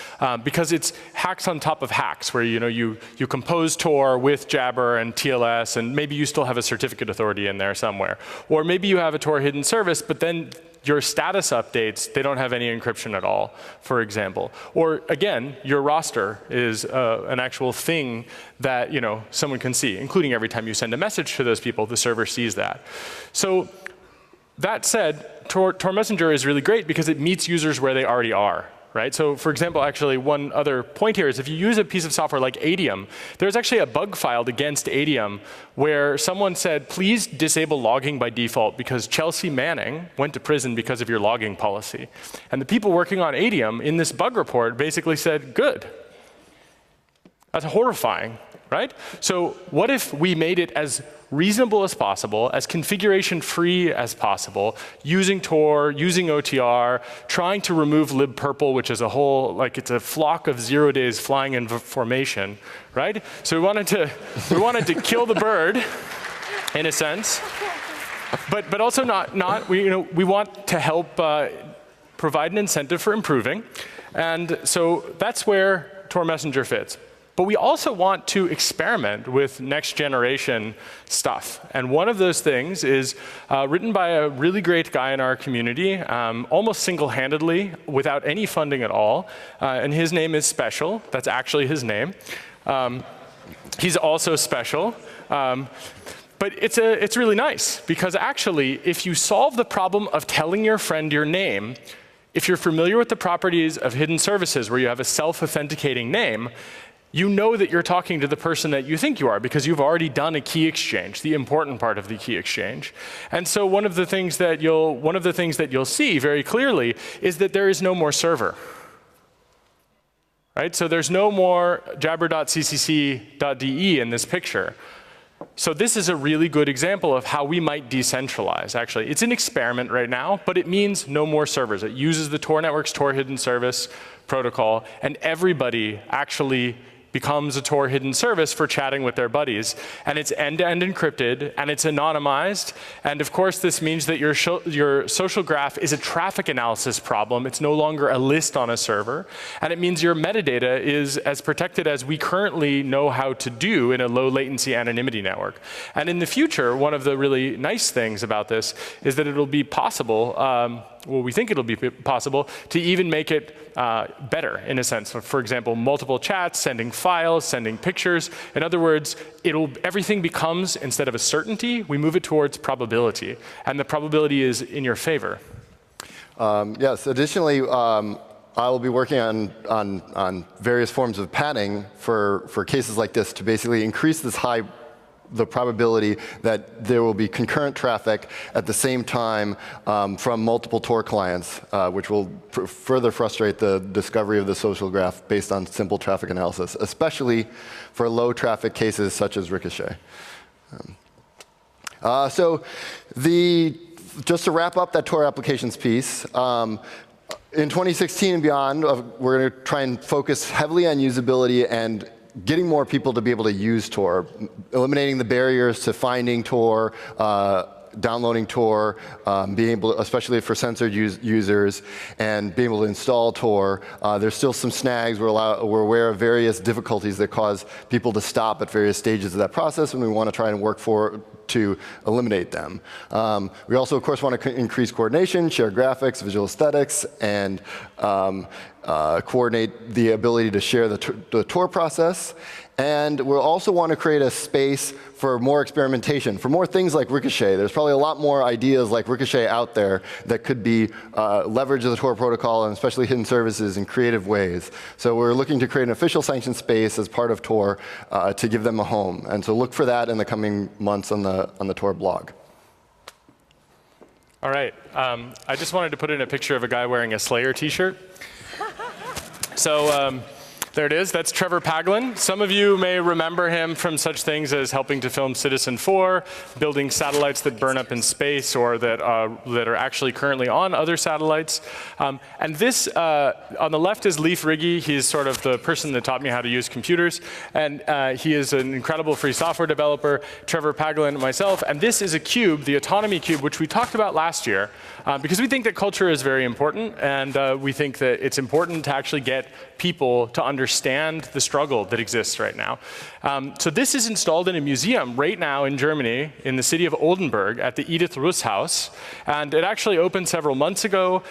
Speaker 2: because it's hacks on top of hacks, where you compose Tor with Jabber and TLS, and maybe you still have a certificate authority in there somewhere. Or maybe you have a Tor hidden service, but then your status updates, they don't have any encryption at all, for example. Or again, your roster is an actual thing that someone can see, including every time you send a message to those people, the server sees that. So that said, Tor Messenger is really great because it meets users where they already are. Right? So for example, actually, one other point here is if you use a piece of software like Adium, there's actually a bug filed against Adium where someone said, please disable logging by default because Chelsea Manning went to prison because of your logging policy. And the people working on Adium in this bug report basically said, good. That's horrifying, right? So what if we made it as reasonable as possible, as configuration-free as possible, using Tor, using OTR, trying to remove libpurple, which is a whole, it's a flock of 0 days flying in formation, right? So we wanted to kill the bird, in a sense, but also we want to help provide an incentive for improving, and so that's where Tor Messenger fits. But we also want to experiment with next generation stuff. And one of those things is written by a really great guy in our community, almost single-handedly, without any funding at all. And his name is Special. That's actually his name. He's also special. But it's really nice, because actually, if you solve the problem of telling your friend your name, if you're familiar with the properties of hidden services where you have a self-authenticating name, you know that you're talking to the person that you think you are, because you've already done a key exchange, the important part of the key exchange. And so one of the things that you'll see very clearly is that there is no more server. Right? So there's no more jabber.ccc.de in this picture. So this is a really good example of how we might decentralize, actually. It's an experiment right now, but it means no more servers. It uses the Tor network's Tor hidden service protocol, and everybody actually becomes a Tor hidden service for chatting with their buddies. And it's end-to-end encrypted, and it's anonymized. And of course, this means that your social graph is a traffic analysis problem. It's no longer a list on a server. And it means your metadata is as protected as we currently know how to do in a low latency anonymity network. And in the future, one of the really nice things about this is that it'll be possible, well, we think it'll be possible to even make it better, in a sense. For example, multiple chats, sending files, sending pictures. In other words, everything becomes, instead of a certainty, we move it towards probability. And the probability is in your favor.
Speaker 4: Yes, additionally, I will be working on various forms of padding for cases like this to basically increase the probability that there will be concurrent traffic at the same time from multiple Tor clients, which will further frustrate the discovery of the social graph based on simple traffic analysis, especially for low traffic cases such as Ricochet. Just to wrap up that Tor applications piece, in 2016 and beyond, we're going to try and focus heavily on usability and getting more people to be able to use Tor, eliminating the barriers to finding Tor, downloading Tor, being able, especially for censored users, and being able to install Tor. There's still some snags. We're aware of various difficulties that cause people to stop at various stages of that process, and we want to try and work to eliminate them. We also, of course, want to increase coordination, share graphics, visual aesthetics, and coordinate the ability to share the Tor process. And we'll also want to create a space for more experimentation, for more things like Ricochet. There's probably a lot more ideas like Ricochet out there that could be leverage of the Tor protocol, and especially hidden services, in creative ways. So we're looking to create an official sanctioned space as part of Tor to give them a home. And so look for that in the coming months on the Tor blog.
Speaker 2: All right. I just wanted to put in a picture of a guy wearing a Slayer t-shirt. So there it is. That's Trevor Paglen. Some of you may remember him from such things as helping to film Citizen4, building satellites that burn up in space or that are actually currently on other satellites. And this, on the left, is Leif Riggi. He's sort of the person that taught me how to use computers. And he is an incredible free software developer, Trevor Paglen and myself. And this is a cube, the Autonomy Cube, which we talked about last year, because we think that culture is very important. And we think that it's important to actually get people to understand the struggle that exists right now. So this is installed in a museum right now in Germany, in the city of Oldenburg, at the Edith Rus House. And it actually opened several months ago.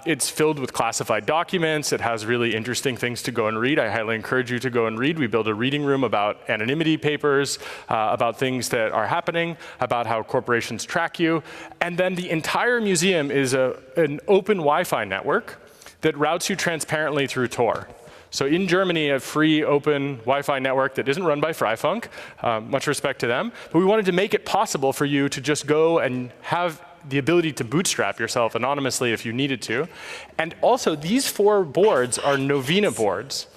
Speaker 2: It's filled with classified documents. It has really interesting things to go and read. I highly encourage you to go and read. We built a reading room about anonymity papers, about things that are happening, about how corporations track you. And then the entire museum is an open Wi-Fi network that routes you transparently through Tor. So in Germany, a free, open Wi-Fi network that isn't run by Freifunk, much respect to them, but we wanted to make it possible for you to just go and have the ability to bootstrap yourself anonymously if you needed to. And also, these 4 boards are Novena boards.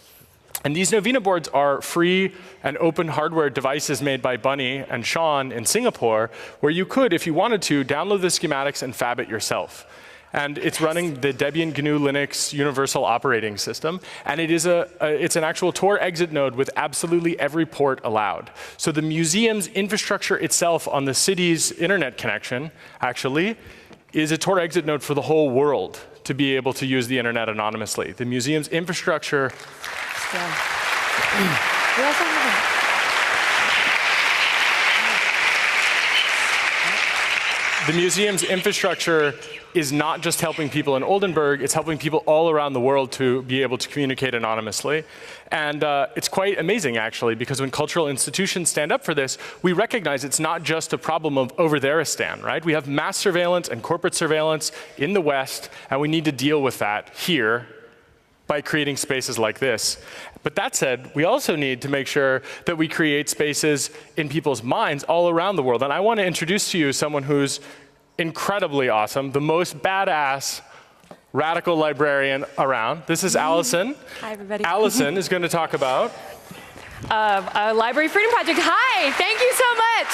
Speaker 2: And these Novena boards are free and open hardware devices made by Bunny and Sean in Singapore, where you could, if you wanted to, download the schematics and fab it yourself. And it's running the Debian GNU Linux universal operating system. And it is it's an actual Tor exit node with absolutely every port allowed. So the museum's infrastructure itself on the city's internet connection, actually, is a Tor exit node for the whole world to be able to use the internet anonymously. The museum's infrastructure. The museum's infrastructure is not just helping people in Oldenburg, it's helping people all around the world to be able to communicate anonymously. And it's quite amazing, actually, because when cultural institutions stand up for this, we recognize it's not just a problem of over-theristan, right? We have mass surveillance and corporate surveillance in the West, and we need to deal with that here by creating spaces like this. But that said, we also need to make sure that we create spaces in people's minds all around the world. And I want to introduce to you someone who's incredibly awesome, the most badass radical librarian around. This is Allison.
Speaker 5: Hi, everybody.
Speaker 2: Allison is going to talk about
Speaker 5: Library Freedom Project. Hi, thank you so much.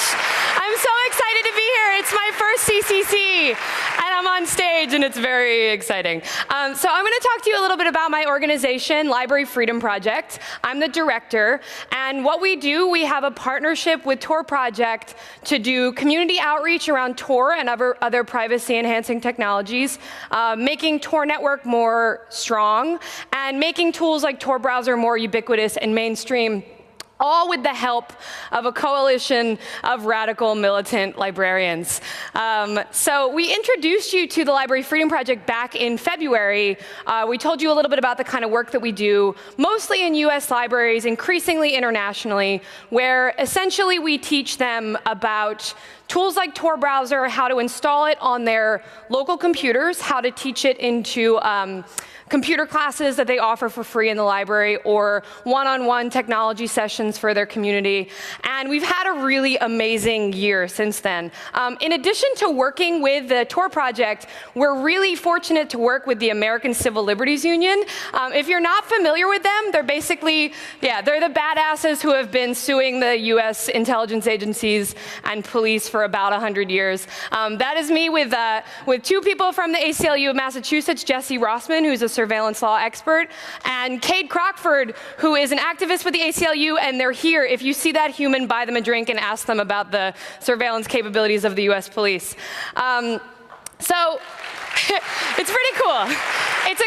Speaker 5: I'm so excited to be here. It's my first CCC, and I'm on stage, and it's very exciting. So I'm going to talk to you a little bit about my organization, Library Freedom Project. I'm the director, and what we do, we have a partnership with Tor Project to do community outreach around Tor and other privacy-enhancing technologies, making Tor network more strong, and making tools like Tor browser more ubiquitous and mainstream, all with the help of a coalition of radical militant librarians. So we introduced you to the Library Freedom Project back in February. We told you a little bit about the kind of work that we do, mostly in US libraries, increasingly internationally, where essentially we teach them about tools like Tor browser, how to install it on their local computers, how to teach it into computer classes that they offer for free in the library, or one-on-one technology sessions for their community. And we've had a really amazing year since then. In addition to working with the Tor Project, we're really fortunate to work with the American Civil Liberties Union. If you're not familiar with them, they're basically, they're the badasses who have been suing the US intelligence agencies and police for about 100 years. That is me with two people from the ACLU of Massachusetts, Jesse Rossman, who's a surveillance law expert, and Cade Crockford, who is an activist with the ACLU, and they're here. If you see that human, buy them a drink and ask them about the surveillance capabilities of the US police. So it's pretty cool. It's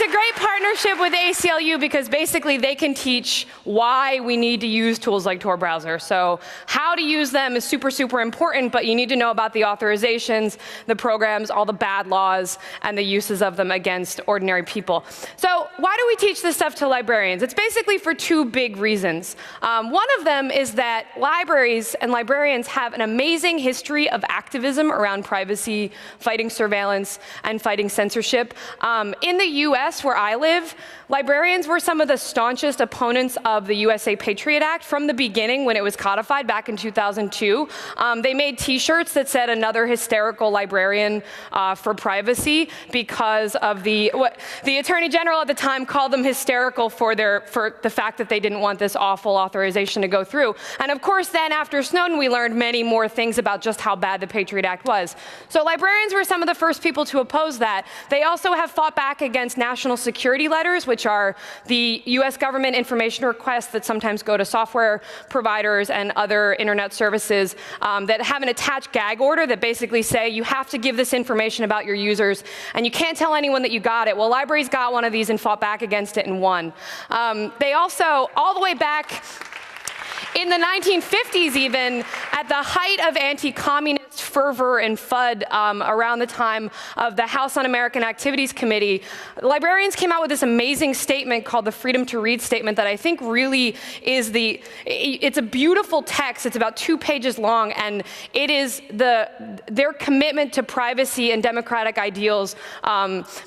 Speaker 5: a great partnership with the ACLU because basically they can teach why we need to use tools like Tor browser. So how to use them is super, super important, but you need to know about the authorizations, the programs, all the bad laws, and the uses of them against ordinary people. So why do we teach this stuff to librarians? It's basically for two big reasons. One of them is that libraries and librarians have an amazing history of activism around privacy, fighting surveillance, and fighting censorship. In the US, where I live, librarians were some of the staunchest opponents of the USA Patriot Act from the beginning when it was codified back in 2002. They made T-shirts that said "Another hysterical librarian for privacy" because of the Attorney General at the time called them hysterical for the fact that they didn't want this awful authorization to go through. And of course, then after Snowden, we learned many more things about just how bad the Patriot Act was. So librarians were some of the first people to oppose that. They also have fought back against national security letters, which are the US government information requests that sometimes go to software providers and other internet services that have an attached gag order that basically say you have to give this information about your users and you can't tell anyone that you got it. Well, libraries got one of these and fought back against it and won. They also, all the way back in the 1950s even, at the height of anti-communist fervor and FUD around the time of the House Un-American Activities Committee, librarians came out with this amazing statement called the Freedom to Read Statement that I think really is it's a beautiful text. It's about 2 pages long, and it is their commitment to privacy and democratic ideals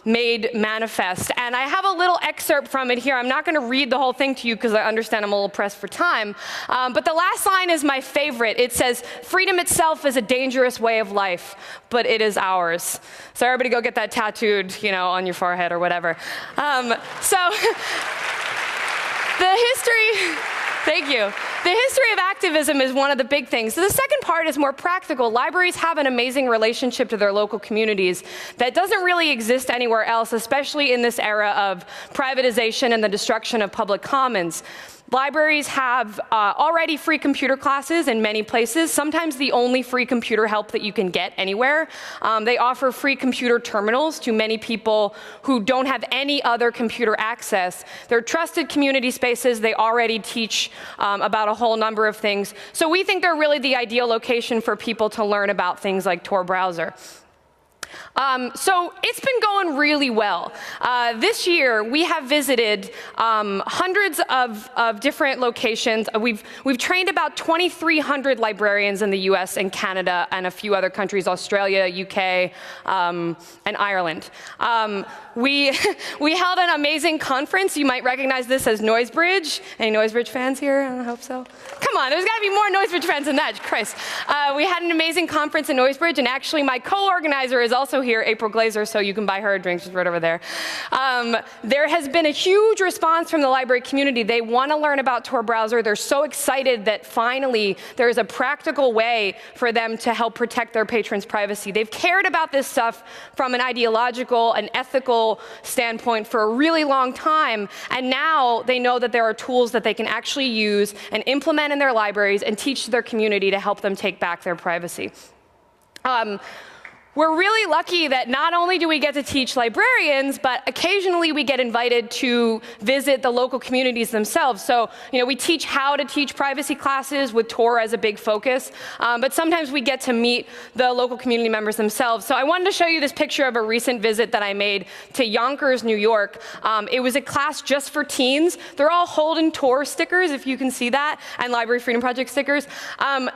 Speaker 5: made manifest. And I have a little excerpt from it here. I'm not going to read the whole thing to you because I understand I'm a little pressed for time. But the last line is my favorite. It says, "Freedom itself is a dangerous way of life, but it is ours." So everybody go get that tattooed, on your forehead or whatever. Thank you. The history of activism is one of the big things. So the second part is more practical. Libraries have an amazing relationship to their local communities that doesn't really exist anywhere else, especially in this era of privatization and the destruction of public commons. Libraries have already free computer classes in many places, sometimes the only free computer help that you can get anywhere. They offer free computer terminals to many people who don't have any other computer access. They're trusted community spaces. They already teach about a whole number of things. So we think they're really the ideal location for people to learn about things like Tor browser. So it's been going really well. This year, we have visited hundreds of different locations. We've trained about 2,300 librarians in the US and Canada and a few other countries, Australia, UK, and Ireland. We held an amazing conference. You might recognize this as Noisebridge. Any Noisebridge fans here? I hope so. Come on, there's got to be more Noisebridge fans than that. Christ. We had an amazing conference in Noisebridge, and actually my co-organizer is also here, April Glazer, so you can buy her a drink. She's right over there. There has been a huge response from the library community. They want to learn about Tor browser. They're so excited that finally there is a practical way for them to help protect their patrons' privacy. They've cared about this stuff from an ideological and ethical standpoint for a really long time, and now they know that there are tools that they can actually use and implement in their libraries and teach to their community to help them take back their privacy. We're really lucky that not only do we get to teach librarians, but occasionally we get invited to visit the local communities themselves. So, we teach how to teach privacy classes with Tor as a big focus, but sometimes we get to meet the local community members themselves. So I wanted to show you this picture of a recent visit that I made to Yonkers, New York. It was a class just for teens. They're all holding Tor stickers, if you can see that, and Library Freedom Project stickers.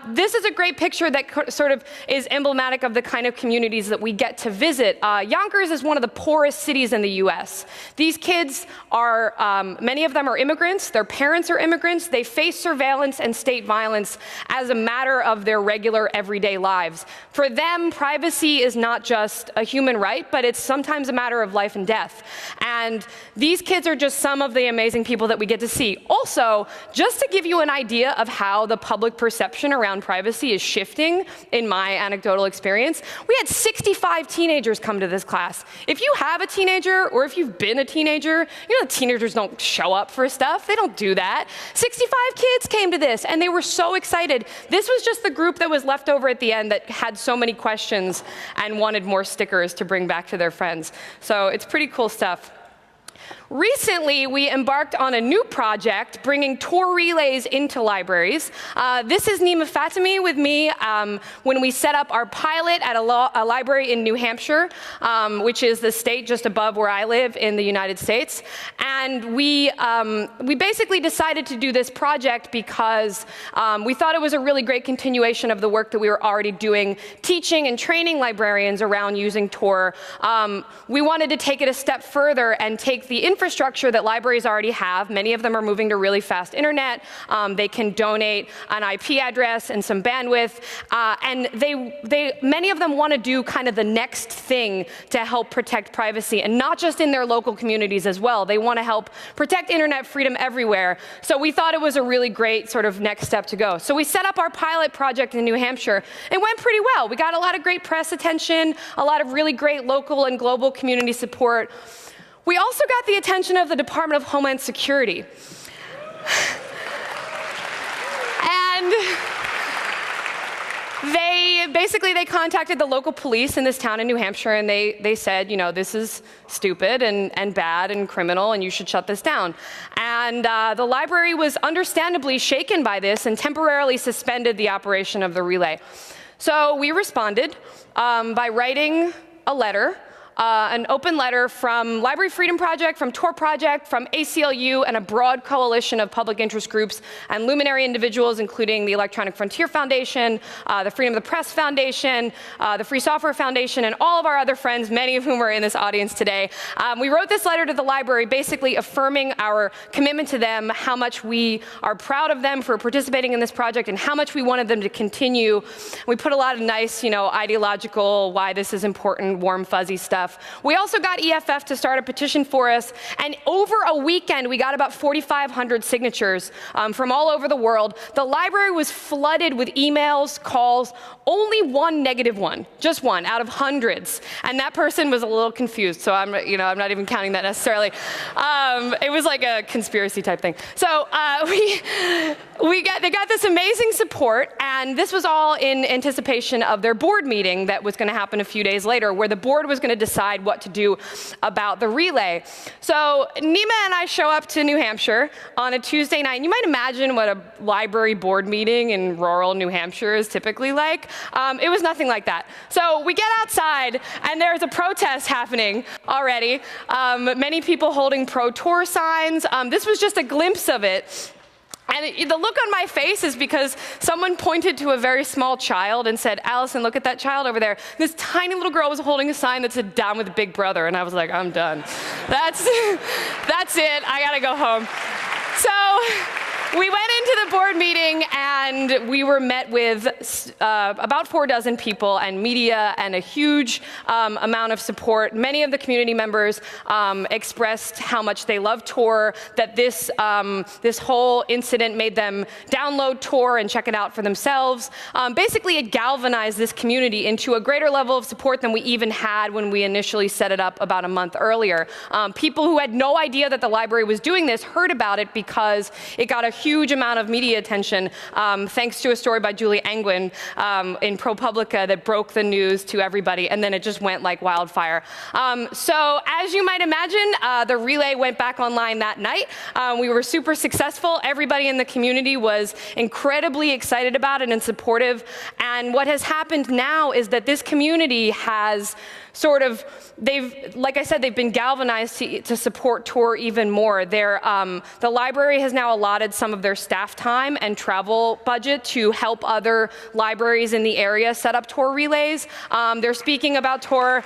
Speaker 5: This is a great picture that sort of is emblematic of the kind of community that we get to visit. Yonkers is one of the poorest cities in the US. These kids are, many of them are immigrants, their parents are immigrants, they face surveillance and state violence as a matter of their regular everyday lives. For them, privacy is not just a human right, but it's sometimes a matter of life and death. And these kids are just some of the amazing people that we get to see. Also, just to give you an idea of how the public perception around privacy is shifting in my anecdotal experience, we had 65 teenagers come to this class. If you have a teenager, or if you've been a teenager, teenagers don't show up for stuff. They don't do that. 65 kids came to this, and they were so excited. This was just the group that was left over at the end that had so many questions and wanted more stickers to bring back to their friends. So it's pretty cool stuff. Recently, we embarked on a new project bringing Tor relays into libraries. This is Nima Fatemi with me when we set up our pilot at a library in New Hampshire, which is the state just above where I live in the United States. And we basically decided to do this project because we thought it was a really great continuation of the work that we were already doing, teaching and training librarians around using Tor. We wanted to take it a step further and take the infrastructure that libraries already have. Many of them are moving to really fast internet. They can donate an IP address and some bandwidth. And many of them want to do kind of the next thing to help protect privacy, and not just in their local communities as well. They want to help protect internet freedom everywhere. So we thought it was a really great sort of next step to go. So we set up our pilot project in New Hampshire. It went pretty well. We got a lot of great press attention, a lot of really great local and global community support. We also got the attention of the Department of Homeland Security. And they contacted the local police in this town in New Hampshire, and they said, this is stupid and bad and criminal, and you should shut this down. And the library was understandably shaken by this and temporarily suspended the operation of the relay. So we responded by writing a letter, an open letter from Library Freedom Project, from Tor Project, from ACLU, and a broad coalition of public interest groups and luminary individuals, including the Electronic Frontier Foundation, the Freedom of the Press Foundation, the Free Software Foundation, and all of our other friends, many of whom are in this audience today. We wrote this letter to the library basically affirming our commitment to them, how much we are proud of them for participating in this project, and how much we wanted them to continue. We put a lot of nice, ideological, why this is important, warm, fuzzy stuff. We also got EFF to start a petition for us, and over a weekend, we got about 4,500 signatures from all over the world. The library was flooded with emails, calls, only one negative one, just one out of hundreds. And that person was a little confused, so I'm not even counting that necessarily. It was like a conspiracy type thing. So They got this amazing support, and this was all in anticipation of their board meeting that was going to happen a few days later, where the board was going to decide what to do about the relay. So Nima and I show up to New Hampshire on a Tuesday night, and you might imagine what a library board meeting in rural New Hampshire is typically like. It was nothing like that. So we get outside, and there's a protest happening already. Many people holding pro-tour signs. This was just a glimpse of it. And the look on my face is because someone pointed to a very small child and said, "Allison, look at that child over there." This tiny little girl was holding a sign that said, "Down with Big Brother." And I was like, I'm done. That's it. I got to go home. So we went into the board meeting, and we were met with about 4 people and media and a huge amount of support. Many of the community members expressed how much they love Tor, that this whole incident made them download Tor and check it out for themselves. Basically, it galvanized this community into a greater level of support than we even had when we initially set it up about a month earlier. People who had no idea that the library was doing this heard about it because it got a huge amount of media attention, thanks to a story by Julie Angwin in ProPublica that broke the news to everybody, and then it just went like wildfire. So as you might imagine, the relay went back online that night. We were super successful. Everybody in the community was incredibly excited about it and supportive. And what has happened now is that this community has like I said, they've been galvanized to support Tor even more. The library has now allotted some of their staff time and travel budget to help other libraries in the area set up Tor relays. They're speaking about Tor.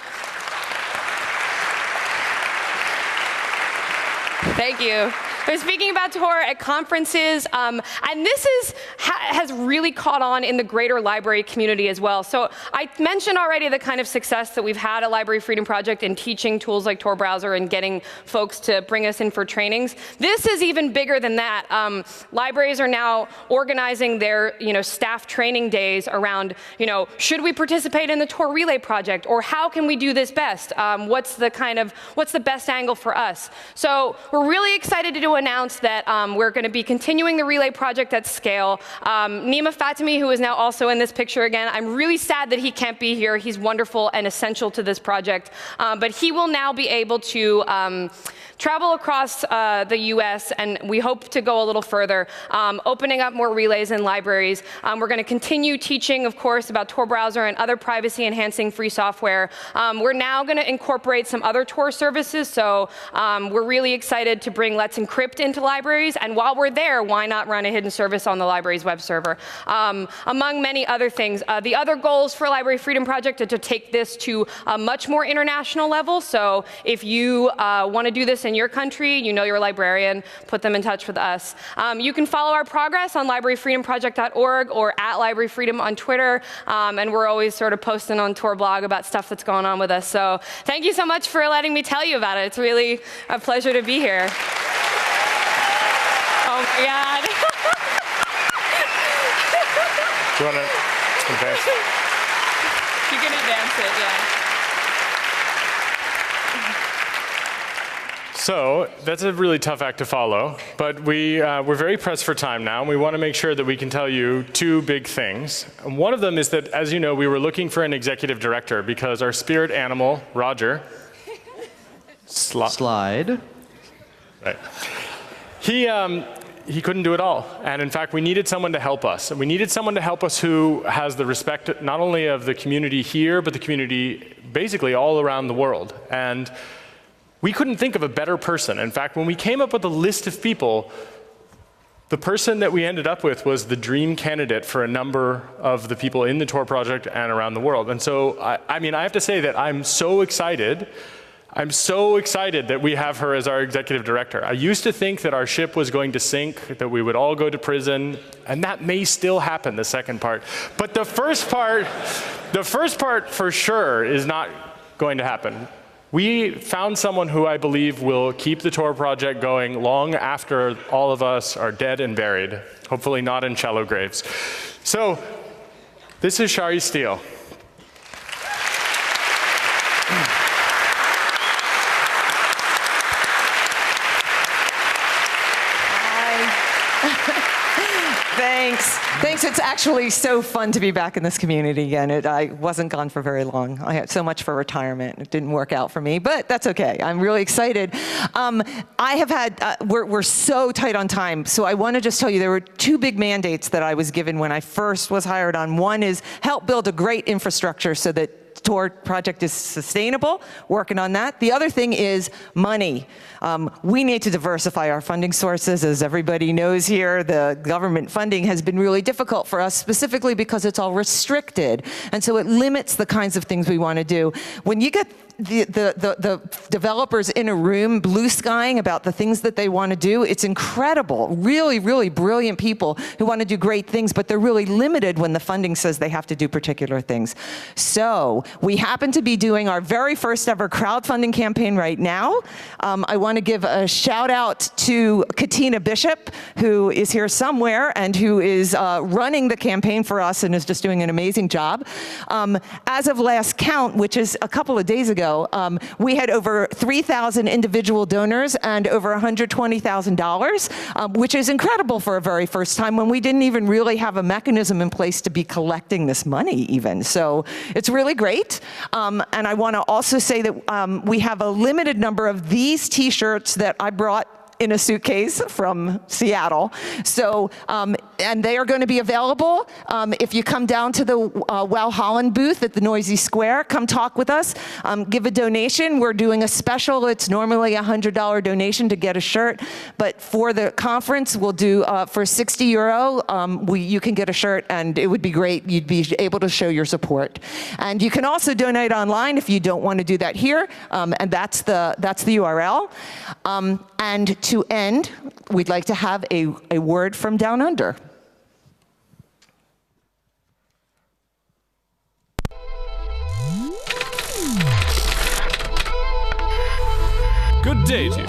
Speaker 5: Thank you. They're speaking about Tor at conferences, and this has really caught on in the greater library community as well. So I mentioned already the kind of success that we've had at Library Freedom Project in teaching tools like Tor Browser and getting folks to bring us in for trainings. This is even bigger than that. Libraries are now organizing their staff training days around should we participate in the Tor Relay project, or how can we do this best? What's the best angle for us? So we're really excited to announce that we're going to be continuing the Relay project at scale. Nima Fatemi, who is now also in this picture again, I'm really sad that he can't be here. He's wonderful and essential to this project. But he will now be able to travel across the US, and we hope to go a little further, opening up more relays in libraries. We're going to continue teaching, of course, about Tor Browser and other privacy-enhancing free software. We're now going to incorporate some other Tor services, so we're really excited to bring Let's Encrypt into libraries, and while we're there, why not run a hidden service on the library's web server? Among many other things. The other goals for Library Freedom Project are to take this to a much more international level, so if you want to do this in your country, your librarian, put them in touch with us. You can follow our progress on libraryfreedomproject.org or at Library Freedom on Twitter, and we're always sort of posting on Tor blog about stuff that's going on with us. So thank you so much for letting me tell you about it. It's really a pleasure to be here. Oh my God.
Speaker 1: Do you want to advance?
Speaker 5: You can advance it, yeah.
Speaker 2: So that's a really tough act to follow, but we're very pressed for time now, and we want to make sure that we can tell you 2 big things. And one of them is that, as you know, we were looking for an executive director because our spirit animal, Roger,
Speaker 3: Slide.
Speaker 2: Right. He couldn't do it all. And in fact, we needed someone to help us. And we needed someone to help us who has the respect not only of the community here, but the community basically all around the world. And we couldn't think of a better person. In fact, when we came up with a list of people, the person that we ended up with was the dream candidate for a number of the people in the Tor project and around the world. And so, I have to say that I'm so excited. I'm so excited that we have her as our executive director. I used to think that our ship was going to sink, that we would all go to prison, and that may still happen, the second part. But the first part for sure is not going to happen. We found someone who I believe will keep the Tor project going long after all of us are dead and buried, hopefully not in shallow graves. So this is Shari Steele.
Speaker 6: Thanks. It's actually so fun to be back in this community again. I wasn't gone for very long. I had so much for retirement. It didn't work out for me, but that's okay. I'm really excited. I have had, we're so tight on time, so I want to just tell you there were two big mandates that I was given when I first was hired on. One is help build a great infrastructure so that Tor project is sustainable, working on that. The other thing is money. We need to diversify our funding sources. As everybody knows here, the government funding has been really difficult for us, specifically because it's all restricted. And so it limits the kinds of things we want to do. When you get the developers in a room blue skying about the things that they want to do, it's incredible. Really, really brilliant people who want to do great things, but they're really limited when the funding says they have to do particular things. So we happen to be doing our very first ever crowdfunding campaign right now. I want to give a shout out to Katina Bishop, who is here somewhere and who is running the campaign for us and is just doing an amazing job. As of last count, which is a couple of days ago, we had over 3,000 individual donors and over $120,000, which is incredible for a very first time when we didn't even really have a mechanism in place to be collecting this money even. So it's really great. And I want to also say that we have a limited number of these T-shirts that I brought in a suitcase from Seattle. So, and they are going to be available. If you come down to the Wow Holland booth at the Noisy Square, come talk with us, give a donation. We're doing a special. It's normally a $100 donation to get a shirt, but for the conference, we'll do, for 60 euro, you can get a shirt, and it would be great. You'd be able to show your support. And you can also donate online if you don't want to do that here, and that's the URL. And to end, we'd like to have a word from Down Under.
Speaker 7: Good day to you,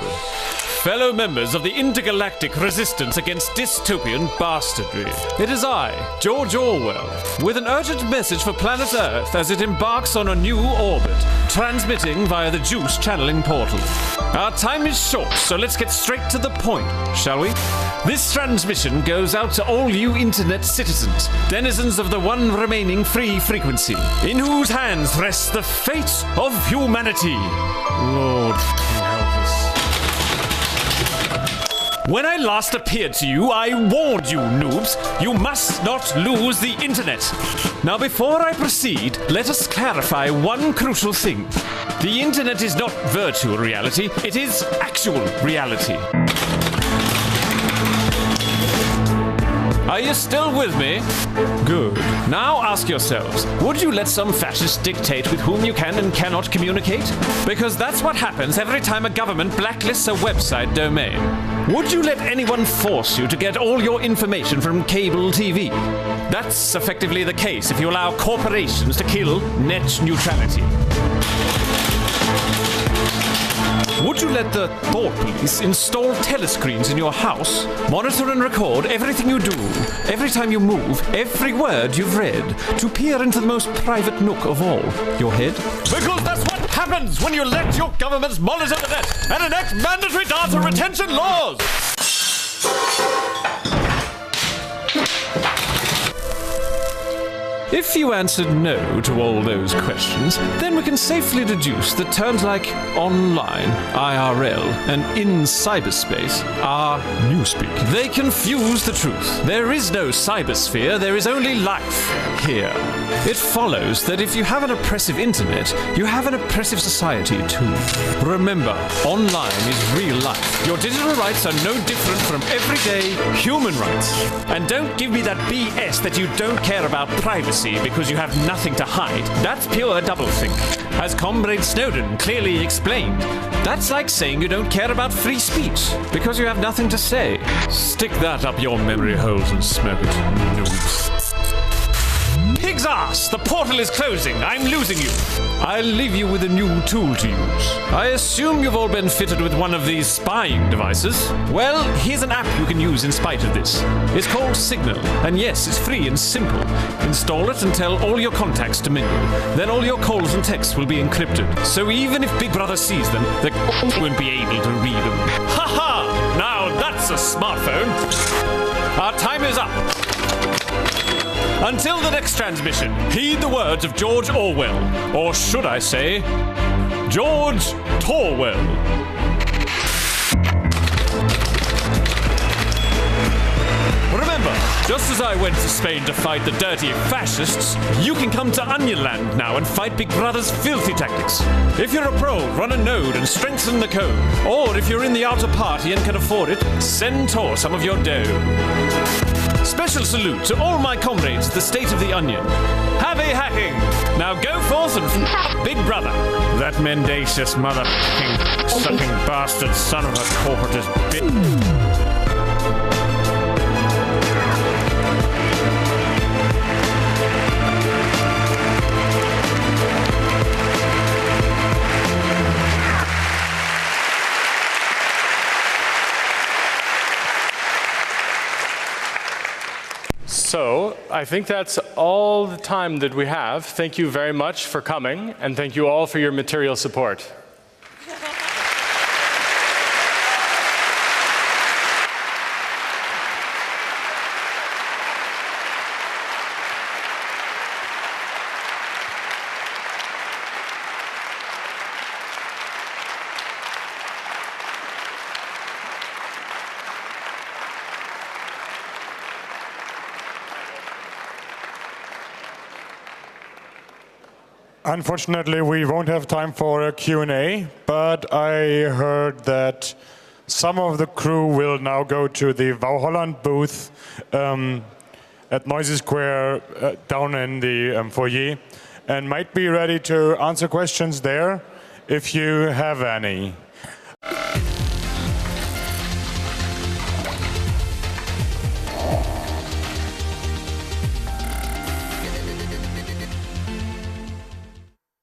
Speaker 7: fellow members of the Intergalactic Resistance Against Dystopian Bastardry. It is I, George Orwell, with an urgent message for planet Earth as it embarks on a new orbit, transmitting via the Juice channeling portal. Our time is short, so let's get straight to the point, shall we? This transmission goes out to all you internet citizens, denizens of the one remaining free frequency, in whose hands rests the fate of humanity. Lord, help us. When I last appeared to you, I warned you, noobs, you must not lose the internet. Now, before I proceed, let us clarify one crucial thing. The internet is not virtual reality, it is actual reality. Are you still with me? Good. Now ask yourselves, would you let some fascist dictate with whom you can and cannot communicate? Because that's what happens every time a government blacklists a website domain. Would you let anyone force you to get all your information from cable TV? That's effectively the case if you allow corporations to kill net neutrality. Would you let the Thought Police install telescreens in your house, monitor and record everything you do, every time you move, every word you've read, to peer into the most private nook of all, your head? Because that's what happens when you let your governments monitor the net and enact mandatory data retention laws! If you answered no to all those questions, then we can safely deduce that terms like online, IRL, and in cyberspace are newspeak. They confuse the truth. There is no cybersphere, there is only life here. It follows that if you have an oppressive internet, you have an oppressive society too. Remember, online is real life. Your digital rights are no different from everyday human rights. And don't give me that BS that you don't care about privacy because you have nothing to hide. That's pure doublethink. As Comrade Snowden clearly explained, that's like saying you don't care about free speech because you have nothing to say. Stick that up your memory holes and smoke it, noobs. Pig's ass! The portal is closing. I'm losing you. I'll leave you with a new tool to use. I assume you've all been fitted with one of these spying devices. Well, here's an app you can use in spite of this. It's called Signal, and yes, it's free and simple. Install it and tell all your contacts to mingle. Then all your calls and texts will be encrypted. So even if Big Brother sees them, they won't be able to read them. Ha ha! Now that's that's a smartphone. Our time is up. Until the next transmission, heed the words of George Orwell. Or should I say, George Torwell. Remember, just as I went to Spain to fight the dirty fascists, you can come to Onionland now and fight Big Brother's filthy tactics. If you're a pro, run a node and strengthen the code. Or if you're in the outer party and can afford it, send Tor some of your dough. Special salute to all my comrades, the state of the Onion. Happy hacking! Now go forth and Big Brother. That mendacious mother-fucking sucking bastard son of a corporatist bitch.
Speaker 2: So I think that's all the time that we have. Thank you very much for coming, and thank you all for your material support.
Speaker 1: Unfortunately, we won't have time for a Q&A, but I heard that some of the crew will now go to the Wau Holland booth at Noisy Square down in the foyer and might be ready to answer questions there if you have any.